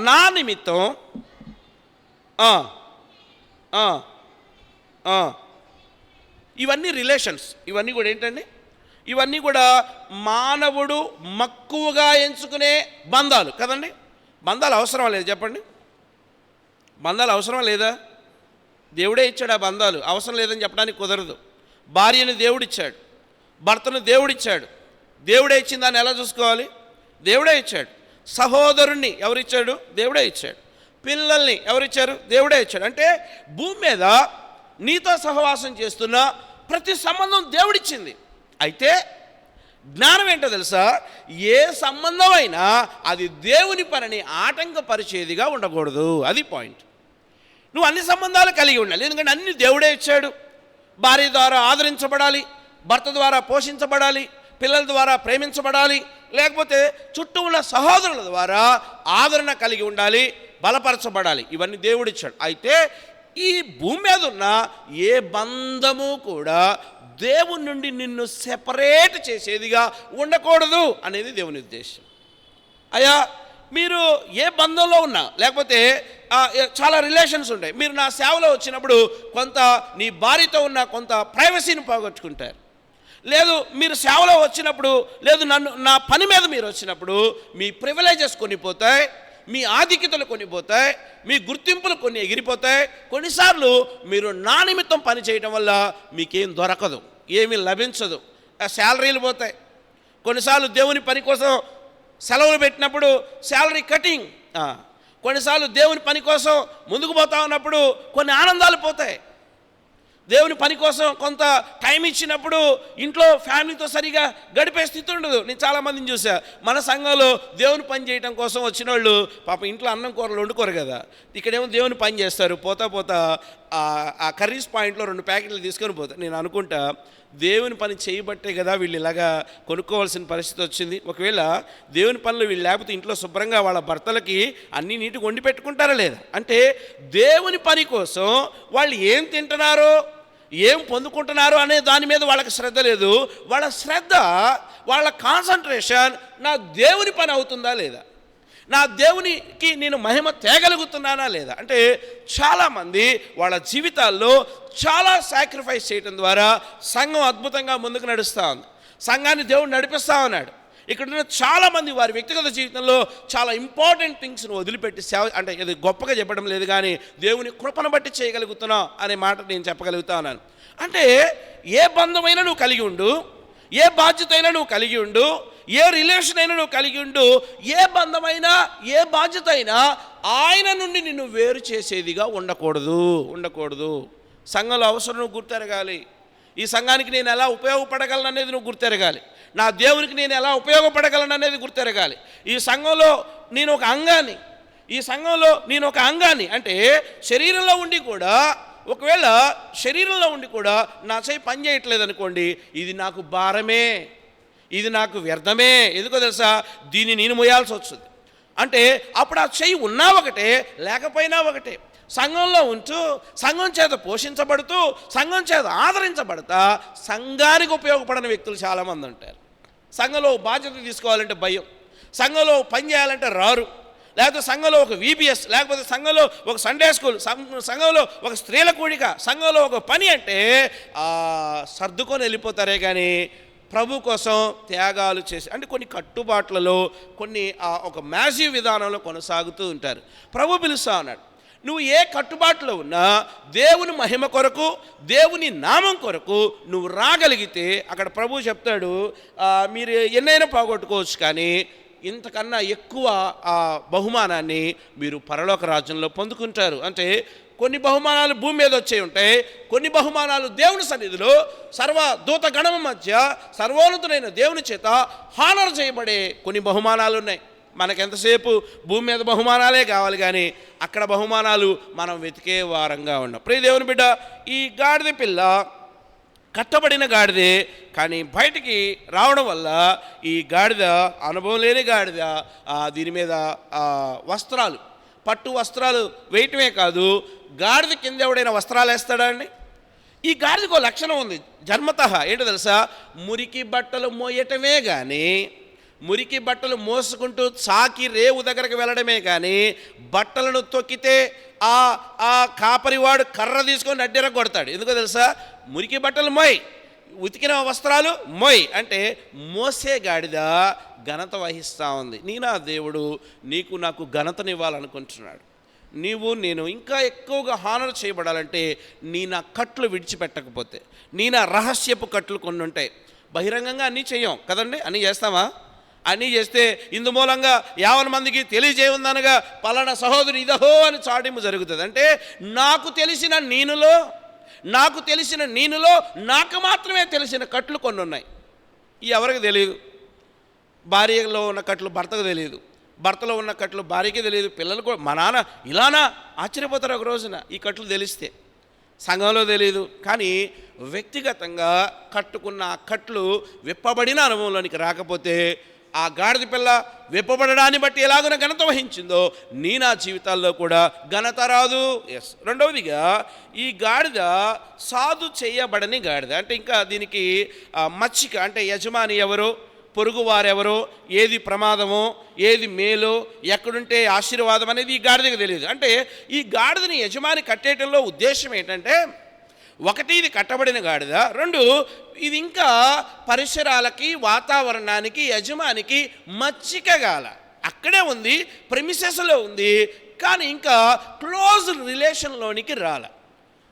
నా నిమిత్తం ఇవన్నీ రిలేషన్స్, ఇవన్నీ కూడా ఏంటండి? ఇవన్నీ కూడా మానవుడు మక్కువగా ఎంచుకునే బంధాలు కదండి. బంధాలు అవసరం లేదు చెప్పండి? బంధాలు అవసరం లేదా? దేవుడే ఇచ్చాడు ఆ బంధాలు, అవసరం లేదని చెప్పడానికి కుదరదు. భార్యని దేవుడిచ్చాడు, భర్తను దేవుడిచ్చాడు. దేవుడే ఇచ్చిన దాన్ని ఎలా చూసుకోవాలి? దేవుడే ఇచ్చాడు. సహోదరుణ్ణి ఎవరిచ్చాడు? దేవుడే ఇచ్చాడు. పిల్లల్ని ఎవరిచ్చారు? దేవుడే ఇచ్చాడు. అంటే భూమి మీద నీతో సహవాసం చేస్తున్న ప్రతి సంబంధం దేవుడిచ్చింది. అయితే జ్ఞానం ఏంటో తెలుసా? ఏ సంబంధం అయినా అది దేవుని పనిని ఆటంకపరిచేదిగా ఉండకూడదు. అది పాయింట్. నువ్వు అన్ని సంబంధాలు కలిగి ఉండాలి, ఎందుకంటే అన్ని దేవుడే ఇచ్చాడు. భార్య ద్వారా ఆదరించబడాలి, భర్త ద్వారా పోషించబడాలి, పిల్లల ద్వారా ప్రేమించబడాలి, లేకపోతే చుట్టూ ఉన్న సహోదరుల ద్వారా ఆదరణ కలిగి ఉండాలి, బలపరచబడాలి. ఇవన్నీ దేవుడిచ్చాడు. అయితే ఈ భూమి మీద ఉన్న ఏ బంధము కూడా దేవుని నుండి నిన్ను సెపరేట్ చేసేదిగా ఉండకూడదు అనేది దేవుని ఉద్దేశం. అయ్యా మీరు ఏ బంధంలో ఉన్నా, లేకపోతే చాలా రిలేషన్స్ ఉంటాయి. మీరు నా సేవలో వచ్చినప్పుడు కొంత నీ భార్యతో ఉన్న కొంత ప్రైవసీని పోగొట్టుకుంటారు. లేదు మీరు సేవలో వచ్చినప్పుడు, లేదు నా పని మీద మీరు వచ్చినప్పుడు మీ ప్రివిలేజెస్ కొన్ని పోతాయి, మీ ఆధిక్యతలు కొన్ని పోతాయి, మీ గుర్తింపులు కొన్ని ఎగిరిపోతాయి. కొన్నిసార్లు మీరు నా నిమిత్తం పని చేయటం వల్ల మీకేం దొరకదు, ఏమీ లభించదు, శాలరీలు పోతాయి. కొన్నిసార్లు దేవుని పని కోసం సెలవులు పెట్టినప్పుడు శాలరీ కటింగ్. కొన్నిసార్లు దేవుని పని కోసం ముందుకు పోతా ఉన్నప్పుడు కొన్ని ఆనందాలు పోతాయి. దేవుని పని కోసం కొంత టైం ఇచ్చినప్పుడు ఇంట్లో ఫ్యామిలీతో సరిగా గడిపే స్థితి ఉండదు. నేను చాలామందిని చూసా, మన సంఘంలో దేవుని పని చేయడం కోసం వచ్చిన వాళ్ళు పాప ఇంట్లో అన్నం కూరలు వండుకోరు కదా, ఇక్కడేమో దేవుని పని చేస్తారు. పోతా ఆ కర్రీస్ పాయింట్లో 2 ప్యాకెట్లు తీసుకొని పోతారు. నేను అనుకుంటా, దేవుని పని చేయబట్టే కదా వీళ్ళు ఇలాగా కొనుక్కోవాల్సిన పరిస్థితి వచ్చింది. ఒకవేళ దేవుని పనులు వీళ్ళు లేకపోతే ఇంట్లో శుభ్రంగా వాళ్ళ భర్తలకి అన్నీ నీటికి వండి పెట్టుకుంటారా లేదా? అంటే దేవుని పని కోసం వాళ్ళు ఏం తింటున్నారో, ఏం పొందుకుంటున్నారు అనే దాని మీద వాళ్ళకి శ్రద్ధ లేదు. వాళ్ళ శ్రద్ధ, వాళ్ళ కాన్సన్ట్రేషన్ నా దేవుని పని అవుతుందా లేదా, నా దేవునికి నేను మహిమ తేగలుగుతున్నానా లేదా. అంటే చాలామంది వాళ్ళ జీవితాల్లో చాలా సాక్రిఫైస్ చేయడం ద్వారా సంఘం అద్భుతంగా ముందుకు నడుస్తూ ఉంది, సంఘాన్ని దేవుడు నడిపిస్తూ ఉన్నాడు. ఇక్కడ ఉన్న చాలామంది వారి వ్యక్తిగత జీవితంలో చాలా ఇంపార్టెంట్ థింగ్స్ను వదిలిపెట్టి సేవ, అంటే ఇది గొప్పగా చెప్పడం లేదు కానీ దేవుని కృపను బట్టి చేయగలుగుతున్నాం అనే మాట నేను చెప్పగలుగుతా ఉన్నాను. అంటే ఏ బంధమైనా నువ్వు కలిగి ఉండు, ఏ బాధ్యత అయినా నువ్వు కలిగి ఉండు, ఏ రిలేషన్ అయినా నువ్వు కలిగి ఉండు, ఏ బంధమైనా ఏ బాధ్యత అయినా ఆయన నుండి నిన్ను వేరు చేసేదిగా ఉండకూడదు. సంఘంలో అవసరం నువ్వు గుర్తెరగాలి. ఈ సంఘానికి నేను ఎలా ఉపయోగపడగలను అనేది నువ్వు గుర్తెరగాలి. నా దేవునికి నేను ఎలా ఉపయోగపడగలను అనేది గుర్తెరగాలి. ఈ సంఘంలో నేను ఒక అంగాన్ని అంటే శరీరంలో ఉండి కూడా, ఒకవేళ శరీరంలో ఉండి కూడా నా చేయి పని చేయట్లేదు అనుకోండి, ఇది నాకు భారమే, ఇది నాకు వ్యర్థమే. ఎందుకో తెలుసా? దీన్ని నేను మోయాల్సి వస్తుంది. అంటే అప్పుడు ఆ చెయ్యి ఉన్నా ఒకటే, లేకపోయినా ఒకటే. సంఘంలో ఉంటూ, సంఘం చేత పోషించబడుతూ, సంఘం చేత ఆదరించబడతా సంఘానికి ఉపయోగపడని వ్యక్తులు చాలామంది ఉంటారు. సంఘంలో బాధ్యత తీసుకోవాలంటే భయం, సంఘంలో పని చేయాలంటే రారు, లేకపోతే సంఘంలో ఒక VBS, లేకపోతే సంఘంలో ఒక సండే స్కూల్, సంఘంలో ఒక స్త్రీల కూడిక, సంఘంలో ఒక పని అంటే సర్దుకొని వెళ్ళిపోతారే కానీ ప్రభు కోసం త్యాగాలు చేసి, అంటే కొన్ని కట్టుబాట్లలో, కొన్ని ఒక మ్యాసివ్ విధానంలో కొనసాగుతూ ఉంటారు. ప్రభు పిలుస్తా ఉన్నాడు, నువ్వు ఏ కట్టుబాటులో ఉన్నా దేవుని మహిమ కొరకు, దేవుని నామం కొరకు నువ్వు రాగలిగితే, అక్కడ ప్రభు చెప్తాడు, మీరు ఎన్నైనా పోగొట్టుకోవచ్చు కానీ ఇంతకన్నా ఎక్కువ బహుమానాన్ని మీరు పరలోక రాజ్యంలో పొందుకుంటారు. అంటే కొన్ని బహుమానాలు భూమి మీద వచ్చే ఉంటాయి, కొన్ని బహుమానాలు దేవుని సన్నిధిలో సర్వ దూత గణమ మధ్య సర్వోన్నతుడైన దేవుని చేత హానర్ చేయబడే కొన్ని బహుమానాలు ఉన్నాయి. మనకెంతసేపు భూమి మీద బహుమానాలే కావాలి కానీ అక్కడ బహుమానాలు మనం వెతికే వారంగా ఉన్నాం. ప్రియ దేవుని బిడ్డ, ఈ గాడిద పిల్ల కట్టబడిన గాడిదే, కానీ బయటికి రావడం వల్ల ఈ గాడిద అనుభవం లేని గాడిద దీని మీద వస్త్రాలు, పట్టు వస్త్రాలు వేయటమే కాదు, గాడిద కింద ఎవడైనా వస్త్రాలు వేస్తాడా అండి? ఈ గాడిదకు లక్షణం ఉంది జన్మతః. ఏంటో తెలుసా? మురికి బట్టలు మోయటమే కానీ, మురికి బట్టలు మోసుకుంటూ చాకి రేవు దగ్గరకు వెళ్ళడమే కానీ, బట్టలను తొక్కితే ఆ కాపరివాడు కర్ర తీసుకొని అడ్డెర కొడతాడు. ఎందుకో తెలుసా? మురికి బట్టలు మోయ్, ఉతికిన వస్త్రాలు మోయ్ అంటే మోసే గాడిద ఘనత వహిస్తూ ఉంది. నా దేవుడు నీకు నాకు ఘనతనివ్వాలనుకుంటున్నాడు. నేను ఇంకా ఎక్కువగా హానర్ చేయబడాలంటే నా కట్లు విడిచిపెట్టకపోతే, నా రహస్యపు కట్లు కొన్ని ఉంటాయి. బహిరంగంగా అన్నీ చెయ్యం కదండి, అన్నీ చేస్తామా? అన్నీ చేస్తే ఇందు మూలంగా 50 మందికి తెలియజేయదనగా పలానా సహోదరు ఇదహో అని చాటింపు జరుగుతుంది. అంటే నాకు తెలిసిన నేనులో నాకు మాత్రమే తెలిసిన కట్లు కొన్ని ఉన్నాయి. ఎవరికి తెలియదు. భార్యలో ఉన్న కట్లు భర్తకు తెలియదు, భర్తలో ఉన్న కట్లు భార్యకి తెలియదు, పిల్లలు కూడా. మా నాన్న ఇలానా ఆశ్చర్యపోతారు ఒక రోజున ఈ కట్లు తెలిస్తే. సంఘంలో తెలియదు, కానీ వ్యక్తిగతంగా కట్టుకున్న ఆ కట్లు విప్పబడిన అనుభవంలోనికి రాకపోతే ఆ గాడిద పిల్ల విప్పబడడాన్ని బట్టి ఎలాగైనా ఘనత వహించిందో నా జీవితాల్లో కూడా ఘనత రాదు. రెండవదిగా ఈ గాడిద సాధు చేయబడని గాడిద. అంటే ఇంకా దీనికి మచ్చిక, అంటే యజమాని ఎవరో, పొరుగువారెవరో, ఏది ప్రమాదమో, ఏది మేలో, ఎక్కడుంటే ఆశీర్వాదం అనేది ఈ గాడిదకి తెలియదు. అంటే ఈ గాడిదని యజమాని కట్టేయటంలో ఉద్దేశం ఏంటంటే, ఒకటి ఇది కట్టబడిన గాడిద, రెండు ఇది ఇంకా పరిసరాలకి, వాతావరణానికి, యజమానికి మచ్చికగాల అక్కడే ఉంది, ప్రెమిసెస్లో ఉంది, కానీ ఇంకా క్లోజ్ రిలేషన్లోనికి రాల.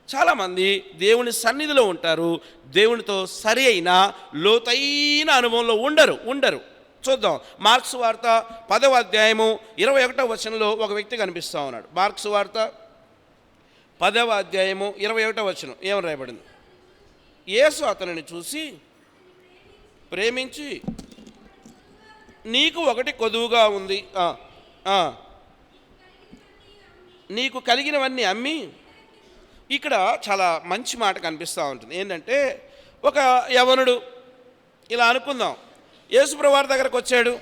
చాలామంది దేవుని సన్నిధిలో ఉంటారు, దేవునితో సరి అయిన లోతైన అనుభవంలో ఉండరు. చూద్దాం. మార్క్స్ వార్త 10వ అధ్యాయము 21వ వచనంలో ఒక వ్యక్తి కనిపిస్తూ ఉన్నాడు. మార్క్స్ వార్త 10వ అధ్యాయము 21వ వచనం ఏమని రాయబడింది? యేసు అతనిని చూసి ప్రేమించి, నీకు ఒకటి కొదువుగా ఉంది, నీకు కలిగినవన్నీ అమ్మి. ఇక్కడ చాలా మంచి మాట కనిపిస్తూ ఉంటుంది. ఏంటంటే, ఒక యవనుడు, ఇలా అనుకుందాం, యేసుప్రభువు వారి దగ్గరకు వచ్చాడు,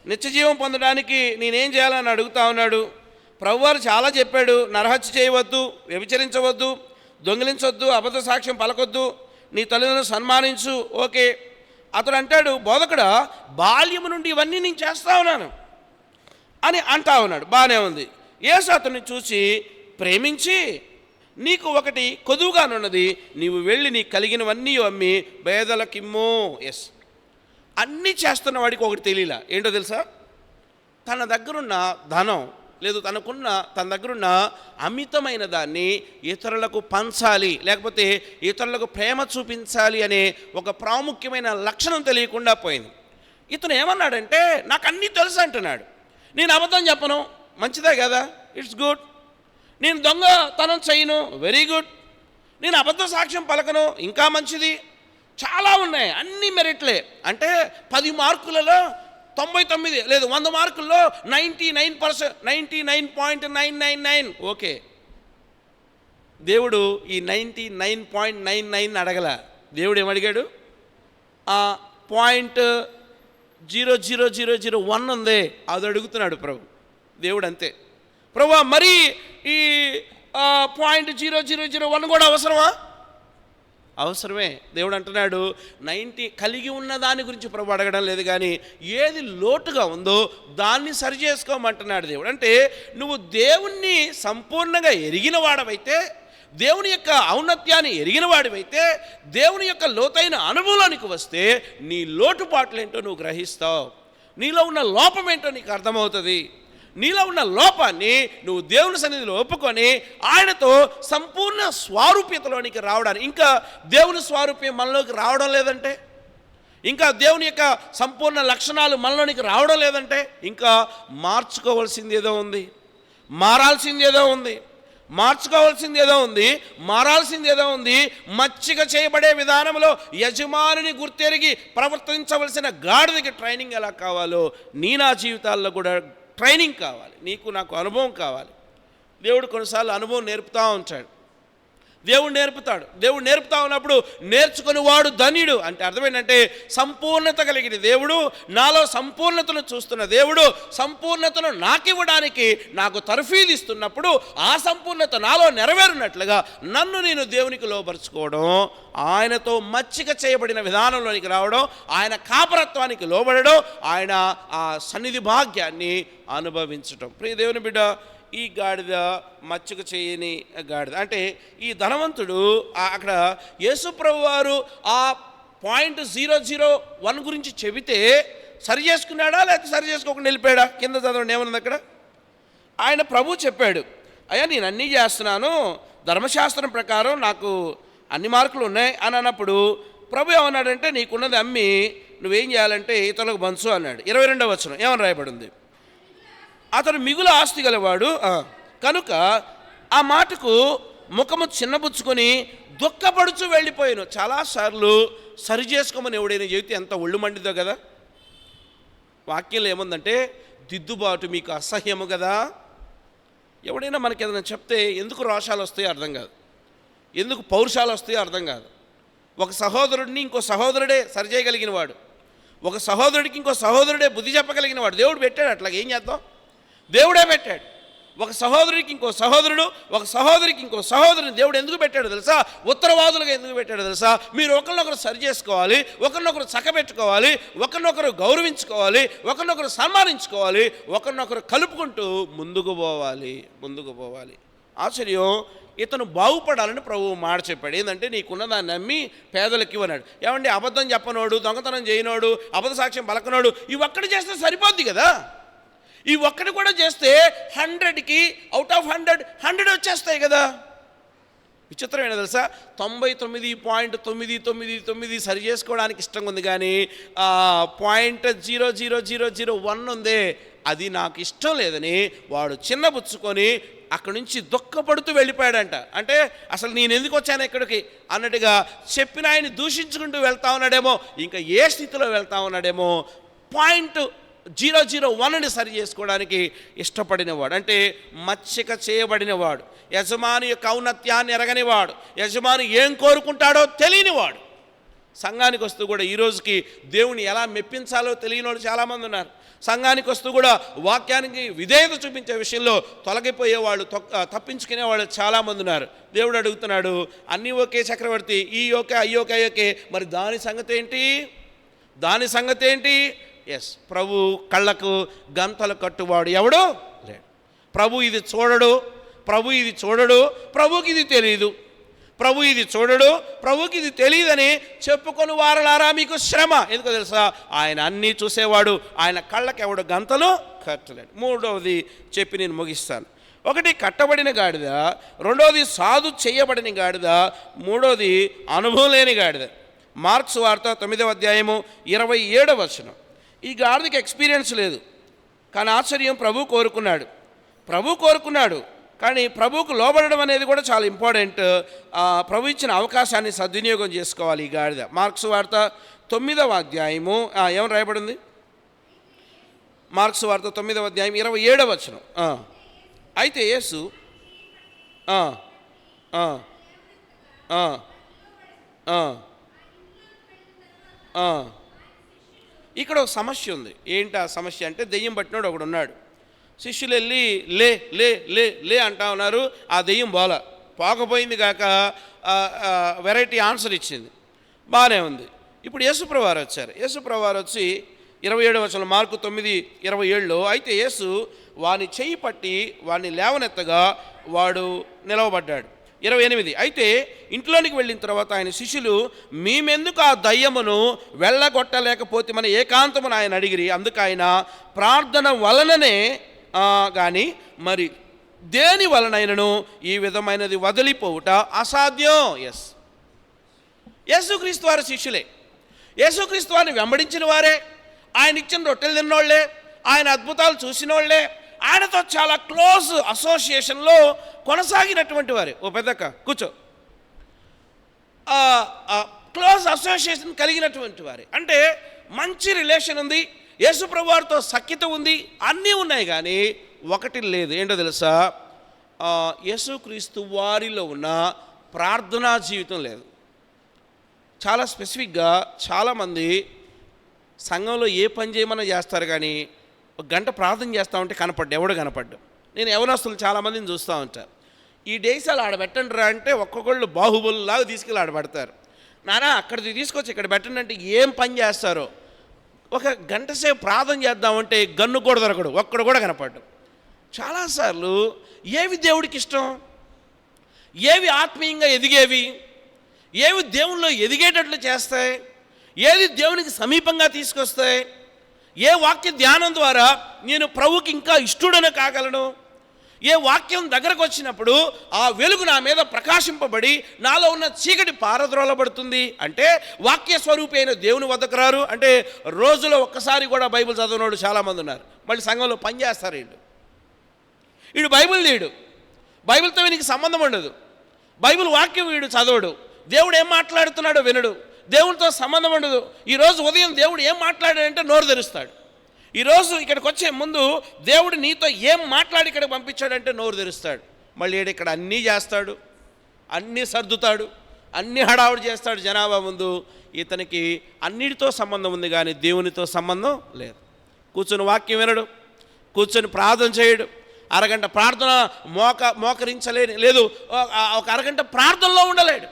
నిత్యజీవం పొందడానికి నేనేం చేయాలని అడుగుతా ఉన్నాడు. ప్రభువారు చాలా చెప్పాడు, నరహత్య చేయవద్దు, వ్యభిచరించవద్దు, దొంగిలించవద్దు, అబద్ధ సాక్ష్యం పలకొద్దు, నీ తల్లిదండ్రులను సన్మానించు. ఓకే. అతడు అంటాడు, బోధకుడా, బాల్యము నుండి ఇవన్నీ నేను చేస్తా ఉన్నాను అని అంటా ఉన్నాడు. బాగానే ఉంది. యేసు అతన్ని చూసి ప్రేమించి, నీకు ఒకటి కొదువుగానున్నది, నీవు వెళ్ళి నీ కలిగినవన్నీ అమ్మి పేదలకిమ్ము. అన్నీ చేస్తున్న వాడికి ఒకటి తెలియలా. ఏంటో తెలుసా? తన దగ్గరున్న ధనం, లేదు తన దగ్గరున్న అమితమైన దాన్ని ఇతరులకు పంచాలి, లేకపోతే ఇతరులకు ప్రేమ చూపించాలి అనే ఒక ప్రాముఖ్యమైన లక్షణం తెలియకుండా పోయింది. ఇతను ఏమన్నాడంటే నాకు అన్నీ తెలుసు అంటున్నాడు. నేను అబద్ధం చెప్పను, మంచిదే కదా, ఇట్స్ గుడ్. నేను దొంగతనం చేయను, వెరీ గుడ్. నేను అబద్ధ సాక్ష్యం పలకను, ఇంకా మంచిది. చాలా ఉన్నాయి, అన్ని మెరిట్లే. అంటే 10 మార్కులలో 99 లేదు 100 మార్కుల్లో 99%, 99.999 ఓకే. దేవుడు ఈ 99.99 అడగల. దేవుడు ఏమడిగాడు? 0.00001 ఉంది, అది అడుగుతున్నాడు ప్రభు. దేవుడు అంతే. ప్రభు మరి ఈ 0.0001 కూడా అవసరమా? అవసరమే. దేవుడు అంటున్నాడు 90 కలిగి ఉన్న దాని గురించి ప్రభు అడగడం లేదు, కానీ ఏది లోటుగా ఉందో దాన్ని సరి చేసుకోమంటున్నాడు దేవుడు. అంటే నువ్వు దేవుణ్ణి సంపూర్ణంగా ఎరిగిన వాడవైతే, దేవుని యొక్క ఔన్నత్యాన్ని ఎరిగిన వాడివైతే, దేవుని యొక్క లోతైన అనుభవంలోనికి వస్తే నీ లోటుపాట్లేంటో నువ్వు గ్రహిస్తావు. నీలో ఉన్న లోపం ఏంటో నీకు అర్థమవుతుంది. నీలో ఉన్న లోపాన్ని నువ్వు దేవుని సన్నిధిలో ఒప్పుకొని ఆయనతో సంపూర్ణ స్వారూప్యతలోనికి రావడానికి, ఇంకా దేవుని స్వారూప్యం మనలోకి రావడం లేదంటే, ఇంకా దేవుని యొక్క సంపూర్ణ లక్షణాలు మనలోనికి రావడం లేదంటే, ఇంకా మార్చుకోవాల్సింది ఏదో ఉంది, మారాల్సింది ఏదో ఉంది, మార్చుకోవాల్సింది ఏదో ఉంది, మారాల్సింది ఏదో ఉంది. మచ్చిక చేయబడే విధానంలో యజమానిని గుర్తెరిగి ప్రవర్తించవలసిన గాడిదకి ట్రైనింగ్ ఎలా కావాలో నా జీవితాల్లో కూడా ట్రైనింగ్ కావాలి. నీకు నాకు అనుభవం కావాలి. దేవుడు కొన్నిసార్లు అనుభవం నేర్పుతూ ఉంటాడు. దేవుడు నేర్పుతాడు. దేవుడు నేర్పుతా ఉన్నప్పుడు నేర్చుకుని వాడు ధన్యుడు అంటే అర్థం ఏంటంటే సంపూర్ణత కలిగిన దేవుడు, నాలో సంపూర్ణతను చూస్తున్న దేవుడు, సంపూర్ణతను నాకివ్వడానికి నాకు తర్ఫీదు ఇస్తున్నప్పుడు ఆ సంపూర్ణత నాలో నెరవేరునట్లుగా నన్ను నేను దేవునికి లోబరుచుకోవడం, ఆయనతో మచ్చిక చేయబడిన విధానంలోనికి రావడం, ఆయన కాపరత్వానికి లోబడడం, ఆయన ఆ సన్నిధి భాగ్యాన్ని అనుభవించడం. ప్రియ దేవుని బిడ్డ, ఈ గాడిద మచ్చుక చేయని గాడిద అంటే ఈ ధనవంతుడు అక్కడ యేసుప్రభు వారు ఆ 0.001 గురించి చెబితే సరి చేసుకున్నాడా లేకపోతే సరి చేసుకోకుండా వెళ్ళిపోయాడా? కింద చదవండి ఏమన్నది అక్కడ. ఆయన ప్రభు చెప్పాడు, అయ్యా నేను అన్నీ చేస్తున్నాను, ధర్మశాస్త్రం ప్రకారం నాకు అన్ని మార్కులు ఉన్నాయి అని అన్నప్పుడు ప్రభు ఏమన్నాడంటే నీకున్నది అమ్మి నువ్వేం చేయాలంటే ఇతరులకు పంచు అన్నాడు. 22వ వచనం ఏమని రాయబడి ఉంది? అతను మిగులు ఆస్తి గలవాడు కనుక ఆ మాటకు ముఖము చిన్నబుచ్చుకొని దుఃఖపడుచు వెళ్ళిపోయాను. చాలాసార్లు సరి చేసుకోమని ఎవడైనా చెబితే ఎంత ఒళ్ళు మండిదో కదా. వాక్యంలో ఏముందంటే దిద్దుబాటు మీకు అసహ్యము కదా. ఎవడైనా మనకి ఏదైనా చెప్తే ఎందుకు రోషాలు వస్తాయో అర్థం కాదు, ఎందుకు పౌరుషాలు వస్తాయో అర్థం కాదు. ఒక సహోదరుడిని ఇంకో సహోదరుడే సరి చేయగలిగిన వాడు, ఒక సహోదరుడికి ఇంకో సహోదరుడే బుద్ధి చెప్పగలిగిన వాడు దేవుడు పెట్టాడు. అట్లాగే ఏం చేద్దాం? దేవుడే పెట్టాడు. ఒక సహోదరికి ఇంకో సహోదరుడు, ఒక సహోదరికి ఇంకో సహోదరుని దేవుడు ఎందుకు పెట్టాడు తెలుసా? ఉత్తరవాదులుగా ఎందుకు పెట్టాడు తెలుసా? మీరు ఒకరినొకరు సరి చేసుకోవాలి, ఒకరినొకరు చక్కబెట్టుకోవాలి, ఒకరినొకరు గౌరవించుకోవాలి, ఒకరినొకరు సన్మానించుకోవాలి, ఒకరినొకరు కలుపుకుంటూ ముందుకు పోవాలి. ఆశ్చర్యం, ఇతను బాగుపడాలని ప్రభువు మాట చెప్పాడు. ఏంటంటే నీకున్న దాన్ని నమ్మి పేదలకు ఇవ్వనాడు. ఏమండి అబద్ధం చెప్పనోడు, దొంగతనం చేయనోడు, అబద్ధ సాక్ష్యం పలకనోడు ఈ ఒక్కటి చేస్తే సరిపోద్ది కదా. ఈ ఒక్కటి కూడా చేస్తే 100కి అవుట్ ఆఫ్ 100 వచ్చేస్తాయి కదా. విచిత్రం ఏంటో తెలుసా? 99.999 సరి చేసుకోవడానికి ఇష్టంగా ఉంది, కానీ 0.00001 ఉందే అది నాకు ఇష్టం లేదని వాడు చిన్నబుచ్చుకొని అక్కడి నుంచి దుఃఖపడుతూ వెళ్ళిపోయాడంట. అంటే అసలు నేను ఎందుకు వచ్చాను ఇక్కడికి అన్నట్టుగా చెప్పిన ఆయన దూషించుకుంటూ వెళ్తా ఉన్నాడేమో, ఇంకా ఏ స్థితిలో వెళ్తా ఉన్నాడేమో. 0.001ని సరి చేసుకోవడానికి ఇష్టపడినవాడు అంటే మచ్చిక చేయబడినవాడు, యజమాని యొక్క ఔన్నత్యాన్ని ఎరగనివాడు, యజమాని ఏం కోరుకుంటాడో తెలియనివాడు. సంఘానికి వస్తూ కూడా ఈ రోజుకి దేవుని ఎలా మెప్పించాలో తెలియని వాళ్ళు చాలామంది ఉన్నారు. సంఘానికి వస్తూ కూడా వాక్యానికి విధేయత చూపించే విషయంలో తొలగిపోయేవాళ్ళు, తప్పించుకునేవాళ్ళు చాలామంది ఉన్నారు. దేవుడు అడుగుతున్నాడు, అన్నీ ఓకే చక్రవర్తి, ఈ ఓకే అయ్యోకే అయ్యోకే, మరి దాని సంగతి ఏంటి? ఎస్, ప్రభు కళ్ళకు గంతలు కట్టువాడు ఎవడు లేడు. ప్రభు ఇది చూడడు, ప్రభుకి ఇది తెలియదు, ప్రభు ఇది చూడడు, ప్రభుకి ఇది తెలియదని చెప్పుకొని వారలారా మీకు శ్రమ. ఎందుకో తెలుసా? ఆయన అన్నీ చూసేవాడు, ఆయన కళ్ళకి ఎవడు గంతలు కట్టలేడు. మూడవది చెప్పి నేను ముగిస్తాను. ఒకటి కట్టబడిన గాడిద, రెండవది సాధు చేయబడిన గాడిద, మూడవది అనుభవం లేని గాడిద. మార్క్స్ వార్త 9వ అధ్యాయము 27వ వచనం. ఈ గాడిదకి ఎక్స్పీరియన్స్ లేదు, కానీ ఆశ్చర్యం ప్రభు కోరుకున్నాడు. కానీ ప్రభువుకు లోబడడం అనేది కూడా చాలా ఇంపార్టెంట్. ప్రభు ఇచ్చిన అవకాశాన్ని సద్వినియోగం చేసుకోవాలి ఈ గాడిద. మార్క్స్ వార్త 9వ అధ్యాయము ఏమని రాయబడింది? మార్క్స్ వార్త 9వ అధ్యాయం 27వ వచనం. అయితే యేసు ఇక్కడ ఒక సమస్య ఉంది. ఏంటి ఆ సమస్య అంటే, దెయ్యం పట్టినోడు ఒకడు ఉన్నాడు. శిష్యులు వెళ్ళి లే లే లే లే అంటా ఉన్నారు. ఆ దెయ్యం పోకపోయింది కాక వెరైటీ ఆన్సర్ ఇచ్చింది, బాగానే ఉంది. ఇప్పుడు యేసుప్రభువు వారు వచ్చారు. యేసుప్రభువు వారు వచ్చి 27వ వచనం, మార్కు 9:27లో, అయితే యేసు వాని చెయ్యి పట్టి వాడిని లేవనెత్తగా వాడు నిలవబడ్డాడు. 28, అయితే ఇంట్లోనికి వెళ్ళిన తర్వాత ఆయన శిష్యులు, మేమెందుకు ఆ దయ్యమును వెళ్ళగొట్టలేకపోతే మన ఏకాంతమును ఆయన అడిగిరి. అందుకు ఆయన, ప్రార్థన వలననే కానీ మరి దేని వలనైనను ఈ విధమైనది వదిలిపోవుట అసాధ్యం. యేసుక్రీస్తు వారి శిష్యులే, యేసుక్రీస్తు వారిని వెంబడించిన వారే, ఆయన ఇచ్చిన రొట్టెలు తిన్నోళ్లే, ఆయన అద్భుతాలు చూసిన వాళ్ళే, ఆయనతో చాలా క్లోజ్ అసోసియేషన్లో కొనసాగినటువంటి వారే. ఓ పెద్దక్క కూర్చో, క్లోజ్ అసోసియేషన్ కలిగినటువంటి వారే. అంటే మంచి రిలేషన్ ఉంది, యేసుప్రభు వారితో సఖ్యత ఉంది, అన్నీ ఉన్నాయి. కానీ ఒకటి లేదు, ఏంటో తెలుసా? యేసుక్రీస్తు వారిలో ఉన్న ప్రార్థనా జీవితం లేదు. చాలా స్పెసిఫిక్గా చాలామంది సంఘంలో ఏ పని చేయమన్నా చేస్తారు, కానీ ఒక గంట ప్రార్థన చేస్తూ ఉంటే ఎవడు కనపడ్డు. నేను యవనస్తులు చాలామందిని చూస్తూ ఉంటాను. ఈ డేసాలు ఆడబెట్టండి రా అంటే ఒక్కొక్కళ్ళు బాహుబలిలాగా తీసుకెళ్ళి ఆడబెడతారు. నానా అక్కడికి తీసుకొచ్చి ఇక్కడ పెట్టండి అంటే ఏం పని చేస్తారో. ఒక గంట సేపు ప్రార్థన చేద్దామంటే గన్ను కూడా దొరకడు, ఒక్కడు కూడా కనపడ్డు. చాలాసార్లు ఏవి దేవుడికి ఇష్టం, ఏవి ఆత్మీయంగా ఎదిగేవి, ఏవి దేవుల్లో ఎదిగేటట్లు చేస్తాయి, ఏది దేవునికి సమీపంగా తీసుకొస్తాయి, ఏ వాక్య ధ్యానం ద్వారా నేను ప్రభుకి ఇంకా ఇష్టడని కాగలను, ఏ వాక్యం దగ్గరకు వచ్చినప్పుడు ఆ వెలుగు నా మీద ప్రకాశింపబడి నాలో ఉన్న చీకటి పారద్రోలబడుతుంది అంటే వాక్య స్వరూపి అయిన దేవుని వద్దకు రారు. అంటే రోజులో ఒక్కసారి కూడా బైబిల్ చదవనోడు చాలామంది ఉన్నారు. మళ్ళీ సంఘంలో పనిచేస్తారు. వీడు బైబిల్ తీయడు, బైబిల్తో వీనికి సంబంధం ఉండదు, బైబిల్ వాక్యం వీడు చదవడు, దేవుడు ఏం మాట్లాడుతున్నాడో వినడు, దేవునితో సంబంధం ఉండదు. ఈరోజు ఉదయం దేవుడు ఏం మాట్లాడాడంటే నోరు తెరుస్తాడు. ఈరోజు ఇక్కడికి వచ్చే ముందు దేవుడు నీతో ఏం మాట్లాడి ఇక్కడికి పంపించాడంటే నోరు తెరుస్తాడు. మళ్ళీ ఇక్కడ అన్నీ చేస్తాడు, అన్నీ సర్దుతాడు, అన్నీ హడావుడి చేస్తాడు జనాభా ముందు. ఇతనికి అన్నిటితో సంబంధం ఉంది కానీ దేవునితో సంబంధం లేదు. కూర్చొని వాక్యం వినడు, కూర్చొని ప్రార్థన చేయడు, అరగంట ప్రార్థన లేదు, ఒక అరగంట ప్రార్థనలో ఉండలేడు,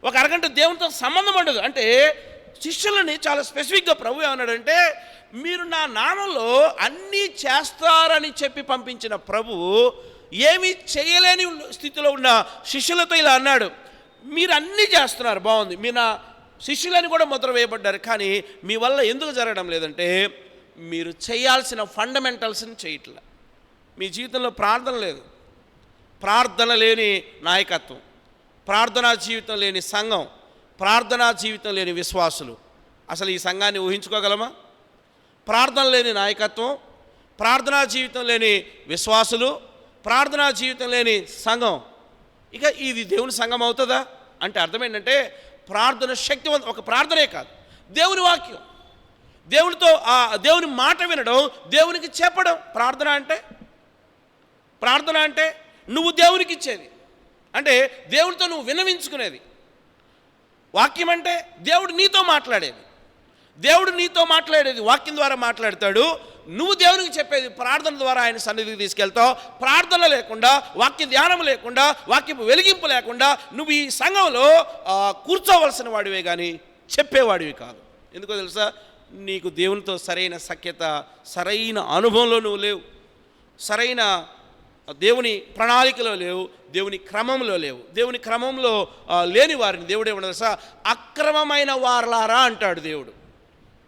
ఒక అరగంట దేవునితో సంబంధం ఉండదు. అంటే శిష్యులని చాలా స్పెసిఫిక్గా ప్రభు ఏమన్నాడంటే, మీరు నా నామంలో అన్నీ చేస్తారని చెప్పి పంపించిన ప్రభువు ఏమీ చేయలేని స్థితిలో ఉన్న శిష్యులతో ఇలా అన్నాడు, మీరు అన్నీ చేస్తున్నారు, బాగుంది, మీరు నా శిష్యులని కూడా ముద్ర వేయబడ్డారు, కానీ మీ వల్ల ఎందుకు జరగడం లేదంటే మీరు చేయాల్సిన ఫండమెంటల్స్ని చేయట్లా. మీ జీవితంలో ప్రార్థన లేదు, ప్రార్థన లేని నాయకత్వం, ప్రార్థనా జీవితం లేని సంఘం, ప్రార్థనా జీవితం లేని విశ్వాసులు. అసలు ఈ సంఘాన్ని ఊహించుకోగలమా? ప్రార్థన లేని నాయకత్వం, ప్రార్థనా జీవితం లేని విశ్వాసులు, ప్రార్థనా జీవితం లేని సంఘం, ఇక ఇది దేవుని సంఘం అవుతుందా? అంటే అర్థం ఏంటంటే ప్రార్థన శక్తివంతం, ఒక ప్రార్థనే కాదు, దేవుని వాక్యం, దేవునితో దేవుని మాట వినడం, దేవునికి చెప్పడం. ప్రార్థన అంటే నువ్వు దేవునికి ఇచ్చేది, అంటే దేవునితో నువ్వు విన్నవించుకునేది. వాక్యం అంటే దేవుడు నీతో మాట్లాడేది, వాక్యం ద్వారా మాట్లాడతాడు, నువ్వు దేవునికి చెప్పేది ప్రార్థన ద్వారా ఆయన సన్నిధికి తీసుకెళ్తావు. ప్రార్థన లేకుండా, వాక్య ధ్యానం లేకుండా, వాక్యపు వెలిగింపు లేకుండా నువ్వు ఈ సంఘంలో కూర్చోవలసిన వాడివే కానీ చెప్పేవాడివి కాదు. ఎందుకో తెలుసా? నీకు దేవునితో సరైన సఖ్యత, సరైన అనుభవంలో నువ్వు లేవు, సరైన దేవుని ప్రణాళికలో లేవు, దేవుని క్రమంలో లేవు. దేవుని క్రమంలో లేని వారిని దేవుడు ఏమన్నా తెలుసా? అక్రమమైన వారలారా అంటాడు దేవుడు.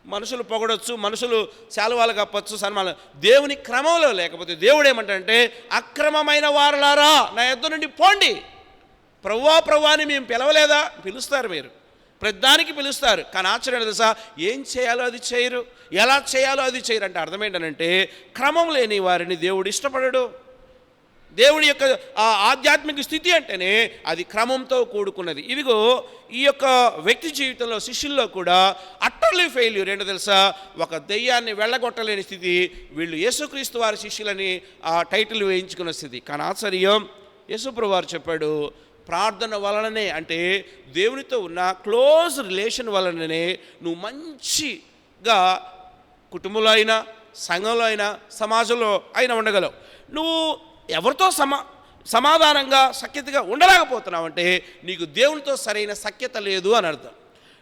మనుషులు పొగడొచ్చు, మనుషులు శాలువాలు కప్పచ్చు, సన్మానం, దేవుని క్రమంలో లేకపోతే దేవుడు ఏమంటాడంటే అక్రమమైన వారలారా నా యొద్ద నుండి పోండి. ప్రభువా ప్రభువా అని మేము పిలవలేదా? పిలుస్తారు మీరు. ప్రతిదానికి పిలుస్తారు, కానీ ఆశ్చర్యం తెలుసా, ఏం చేయాలో అది చేయరు, ఎలా చేయాలో అది చేయరు. అంటే అర్థం ఏంటంటే క్రమం లేని వారిని దేవుడు ఇష్టపడడు. దేవుడి యొక్క ఆధ్యాత్మిక స్థితి అంటేనే అది క్రమంతో కూడుకున్నది. ఇదిగో ఈ యొక్క వ్యక్తి జీవితంలో, శిష్యుల్లో కూడా అట్టర్లీ ఫెయిల్యూర్ ఏంటో తెలుసా, ఒక దెయ్యాన్ని వెళ్ళగొట్టలేని స్థితి. వీళ్ళు యేసుక్రీస్తు వారి శిష్యులని ఆ టైటిల్ వేయించుకున్న స్థితి. కానీ ఆశ్చర్యం, యేసుప్రభువు వారు చెప్పాడు, ప్రార్థన వలననే, అంటే దేవునితో ఉన్న క్లోజ్ రిలేషన్ వలననే నువ్వు మంచిగా కుటుంబంలో అయినా, సంఘంలో అయినా, సమాజంలో అయినా ఉండగలవు. నువ్వు ఎవరితో సమాధానంగా సఖ్యతగా ఉండలేకపోతున్నావు అంటే నీకు దేవునితో సరైన సఖ్యత లేదు అని అర్థం.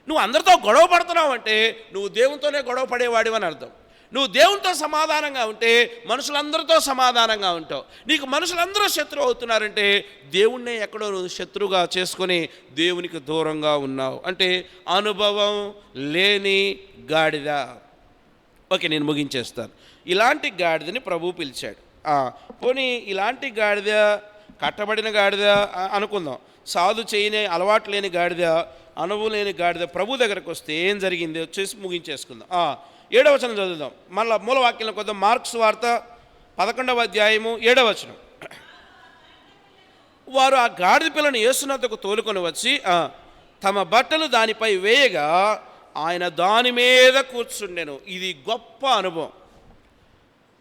నువ్వు అందరితో గొడవ పడుతున్నావు అంటే నువ్వు దేవునితోనే గొడవ పడేవాడివి అని అర్థం. నువ్వు దేవునితో సమాధానంగా ఉంటే మనుషులందరితో సమాధానంగా ఉంటావు. నీకు మనుషులందరూ శత్రువు అవుతున్నారంటే దేవుణ్ణే ఎక్కడో నువ్వు శత్రువుగా చేసుకొని దేవునికి దూరంగా ఉన్నావు. అంటే అనుభవం లేని గాడిద. ఓకే, నేను ముగించేస్తాను. ఇలాంటి గాడిదని ప్రభువు పిలిచాడు. పోనీ ఇలాంటి గాడిద, కట్టబడిన గాడిద అనుకుందాం, సాధు చేయని అలవాటు లేని గాడిద, అనుభవం లేని గాడిద ప్రభు దగ్గరకు వస్తే ఏం జరిగింది వచ్చేసి ముగించేసుకుందాం. 7వ వచనం చదువుదాం. మళ్ళీ మూలవాక్యంలో కొద్దాం. మార్క్స్ వార్త 11వ అధ్యాయము 7వ వచనం. వారు ఆ గాడిద పిల్లను యేసునద్దకు తోలుకొని వచ్చి తమ బట్టలు దానిపై వేయగా ఆయన దాని మీద కూర్చుండెను. ఇది గొప్ప అనుభవం.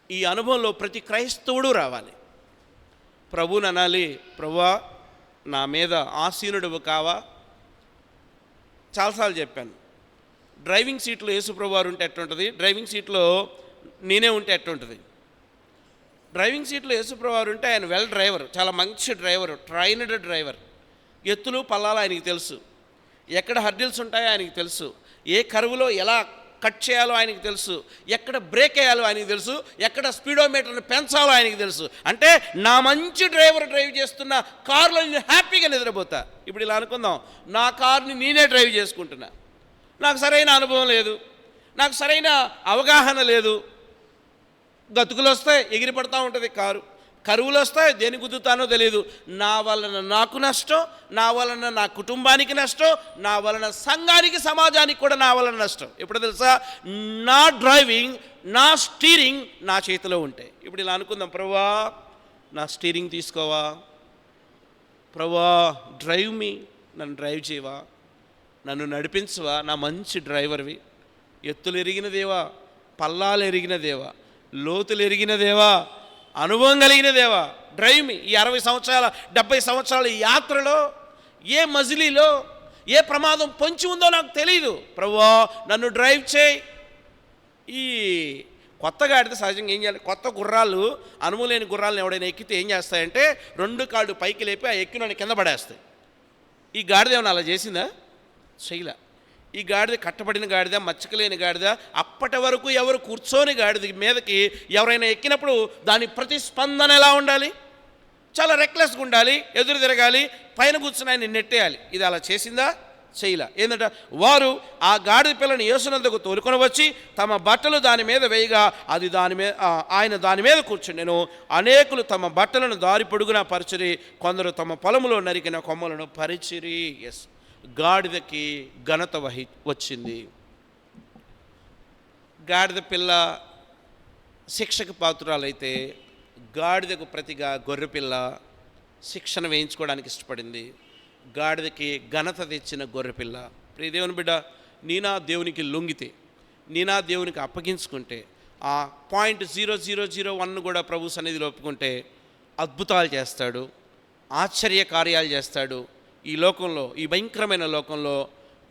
ఈ అనుభవంలో ప్రతి క్రైస్తవుడు రావాలి. ప్రభువుని అనాలి, ప్రభువా నా మీద ఆసీనుడు కావా. చాలాసార్లు చెప్పాను, డ్రైవింగ్ సీట్లో యేసు ప్రభు వారు ఉంటే ఎట్లుంటుంది, డ్రైవింగ్ సీట్లో నేనే ఉంటే ఎట్లుంటుంది. డ్రైవింగ్ సీట్లో యేసు ప్రభు వారు ఉంటే ఆయన వెల్ డ్రైవర్, చాలా మంచి డ్రైవర్, ట్రైన్డ్ డ్రైవర్. ఎత్తులు పల్లాలు ఆయనకి తెలుసు, ఎక్కడ హర్డిల్స్ ఉంటాయో ఆయనకి తెలుసు, ఏ కరువులో ఎలా కట్ చేయాలో ఆయనకి తెలుసు, ఎక్కడ బ్రేక్ వేయాలో ఆయనకి తెలుసు, ఎక్కడ స్పీడోమీటర్ని పెంచాలో ఆయనకి తెలుసు. అంటే నా మంచి డ్రైవర్ డ్రైవ్ చేస్తున్న కారులో నేను హ్యాపీగా నిద్రపోతా. ఇప్పుడు ఇలా అనుకుందాం, నా కారుని నేనే డ్రైవ్ చేసుకుంటున్నా, నాకు సరైన అనుభవం లేదు, నాకు సరైన అవగాహన లేదు, గతుకులు వస్తాయి, ఎగిరి పడుతూ ఉంటుంది కారు, కరువులు వస్తాయి, దేని గుద్దుతానో తెలియదు. నా వలన నాకు నష్టం, నా వలన నా కుటుంబానికి నష్టం, నా వలన సంఘానికి, సమాజానికి కూడా నా వలన నష్టం. ఇప్పుడు తెలుసా, నా డ్రైవింగ్, నా స్టీరింగ్ నా చేతిలో ఉంటాయి. ఇప్పుడు ఇలా అనుకుందాం, ప్రభువా నా స్టీరింగ్ తీసుకోవా, ప్రభువా డ్రైవ్ మీ, నన్ను డ్రైవ్ చేయవా, నన్ను నడిపించవా, నా మంచి డ్రైవర్వి, ఎత్తులు ఎరిగిన దేవా, పల్లాలు ఎరిగిన దేవా, లోతులు ఎరిగిన దేవా, అనుభవం కలిగిన దేవా, డ్రైవ్ మీ. ఈ 60 సంవత్సరాల 70 సంవత్సరాల యాత్రలో ఏ మజిలీలో ఏ ప్రమాదం పొంచి ఉందో నాకు తెలీదు, ప్రభువా నన్ను డ్రైవ్ చేయి. ఈ కొత్త గాడిద సహజంగా ఏం చేయాలి, కొత్త గుర్రాలు, అనుభవం లేని గుర్రాలను ఎవడైనా ఎక్కితే ఏం చేస్తాయంటే 2 కాళ్ళు పైకి లేపి ఆ ఎక్కిన కింద పడేస్తాయి. ఈ గాడిద ఏమన్నా అలా చేసిందా? చేయలే. ఈ గాడిద కట్టబడిన గాడిద, మచ్చకలేని గాడిద. అప్పటి వరకు ఎవరు కూర్చొని గాడిద మీదకి ఎవరైనా ఎక్కినప్పుడు దాని ప్రతిస్పందన ఎలా ఉండాలి, చాలా రెక్లెస్గా ఉండాలి, ఎదురు తిరగాలి, పైన కూర్చుని ఆయన నెట్టేయాలి. ఇది అలా చేసిందా? చేయలే. ఏంటంటే వారు ఆ గాడిద పిల్లని యేసునందుకు తోలుకొని వచ్చి తమ బట్టలు దాని మీద వేయగా అది ఆయన దాని మీద కూర్చుండెను. అనేకులు తమ బట్టలను దారి పొడుగునా పరిచిరి, కొందరు తమ పొలములో నరికిన కొమ్మలను పరిచిరి. ఎస్, గాడిదకి ఘనత వచ్చింది. గాడిద పిల్ల శిక్షకు పాత్రురాలైతే గాడిదకు ప్రతిగా గొర్రెపిల్ల శిక్షణ వేయించుకోవడానికి ఇష్టపడింది. గాడిదకి ఘనత తెచ్చిన గొర్రెపిల్ల. ప్రియ దేవుని బిడ్డ, నీనా దేవునికి లొంగితే, నీనా దేవునికి అప్పగించుకుంటే, ఆ 0.0001 కూడా ప్రభు సన్నిధిలో ఒప్పుకుంటే అద్భుతాలు చేస్తాడు, ఆశ్చర్య కార్యాలు చేస్తాడు. ఈ లోకంలో, ఈ భయంకరమైన లోకంలో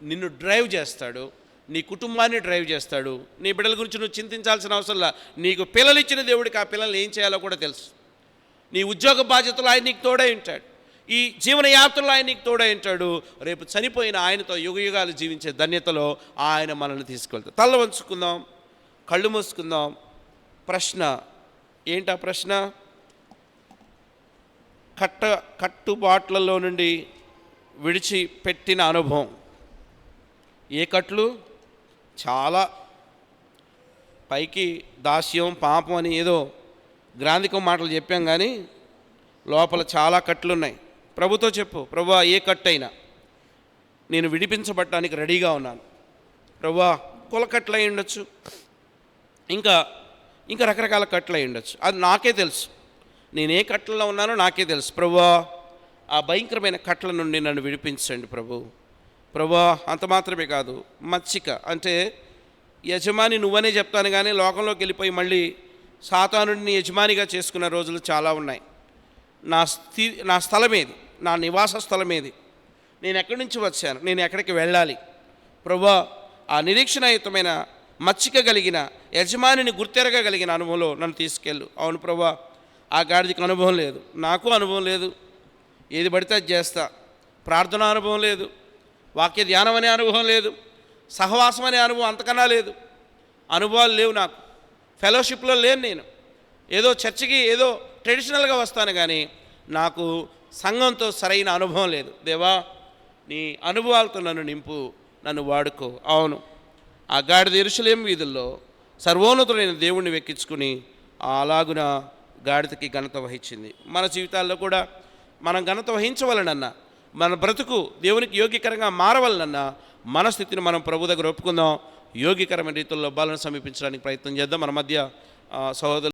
నిన్ను డ్రైవ్ చేస్తాడు, నీ కుటుంబాన్ని డ్రైవ్ చేస్తాడు. నీ బిడ్డల గురించి నువ్వు చింతించాల్సిన అవసరంలా. నీకు పిల్లలు ఇచ్చిన దేవుడికి ఆ పిల్లల్ని ఏం చేయాలో కూడా తెలుసు. నీ ఉద్యోగ బాధ్యతలు ఆయన నీకు తోడై ఉంటాడు, ఈ జీవనయాత్రలో ఆయన నీకు తోడై ఉంటాడు. రేపు చనిపోయిన ఆయనతో యుగయుగాలు జీవించే ధన్యతలో ఆయన మనల్ని తీసుకెళ్తాడు. తల్ల వంచుకుందాం, కళ్ళు మూసుకుందాం. ప్రశ్న ఏంటా ప్రశ్న? కట్టుబాట్లలో నుండి విడిచిపెట్టిన అనుభవం. ఏ కట్లు? చాలా పైకి దాస్యం, పాపం అని ఏదో గ్రాంధికం మాటలు చెప్పాం, కానీ లోపల చాలా కట్లున్నాయి. ప్రభుతో చెప్పు, ప్రభువా ఏ కట్టయినా నేను విడిపించబడటానికి రెడీగా ఉన్నాను. ప్రభువా, కుల కట్లు అయి ఉండొచ్చు, ఇంకా ఇంకా రకరకాల కట్లు అయి ఉండొచ్చు. అది నాకే తెలుసు. నేనే కట్లలో ఉన్నానో నాకే తెలుసు. ప్రభువా, ఆ భయంకరమైన కట్ల నుండి నన్ను విడిపించండి ప్రభువా. అంత మాత్రమే కాదు, మచ్చిక అంటే యజమాని నువ్వనే చెప్తాను, కానీ లోకంలోకి వెళ్ళిపోయి మళ్ళీ సాతానుడిని యజమానిగా చేసుకున్న రోజులు చాలా ఉన్నాయి. నా స్థలం ఏది? నా నివాస స్థలం ఏది? నేను ఎక్కడి నుంచి వచ్చాను? నేను ఎక్కడికి వెళ్ళాలి? ప్రభువా, ఆ నిరీక్షణయుతమైన మచ్చిక కలిగిన యజమానిని గుర్తెరగగలిగిన అనుభవంలో నన్ను తీసుకెళ్ళు. అవును ప్రభువా, ఆ గాడిదకి అనుభవం లేదు, నాకు అనుభవం లేదు, ఏది పడితే అది చేస్తా. ప్రార్థన అనుభవం లేదు, వాక్య ధ్యానం అనే అనుభవం లేదు, సహవాసం అనే అనుభవం అంతకన్నా లేదు. అనుభవాలు లేవు నాకు. ఫెలోషిప్లో లేను నేను. ఏదో చర్చికి ఏదో ట్రెడిషనల్గా వస్తాను, కానీ నాకు సంఘంతో సరైన అనుభవం లేదు. దేవా, నీ అనుభవాలతో నన్ను నింపు, నన్ను వాడుకో. అవును, ఆ గాడిద యెరూషలేము వీధుల్లో సర్వోన్నతుడైన దేవుణ్ణి వెక్కించుకుని అలాగున గాడిదకి ఘనత వహించింది. మన జీవితాల్లో కూడా మనం ఘనత వహించవలనన్నా, మన బ్రతుకు దేవునికి యోగ్యకరంగా మారవలనన్నా మన స్థితిని మనం ప్రభు దగ్గర ఒప్పుకుందాం. యోగ్యకరమైన రీతుల్లో బాలను సమీపించడానికి ప్రయత్నం చేద్దాం. మన మధ్య సహోదరు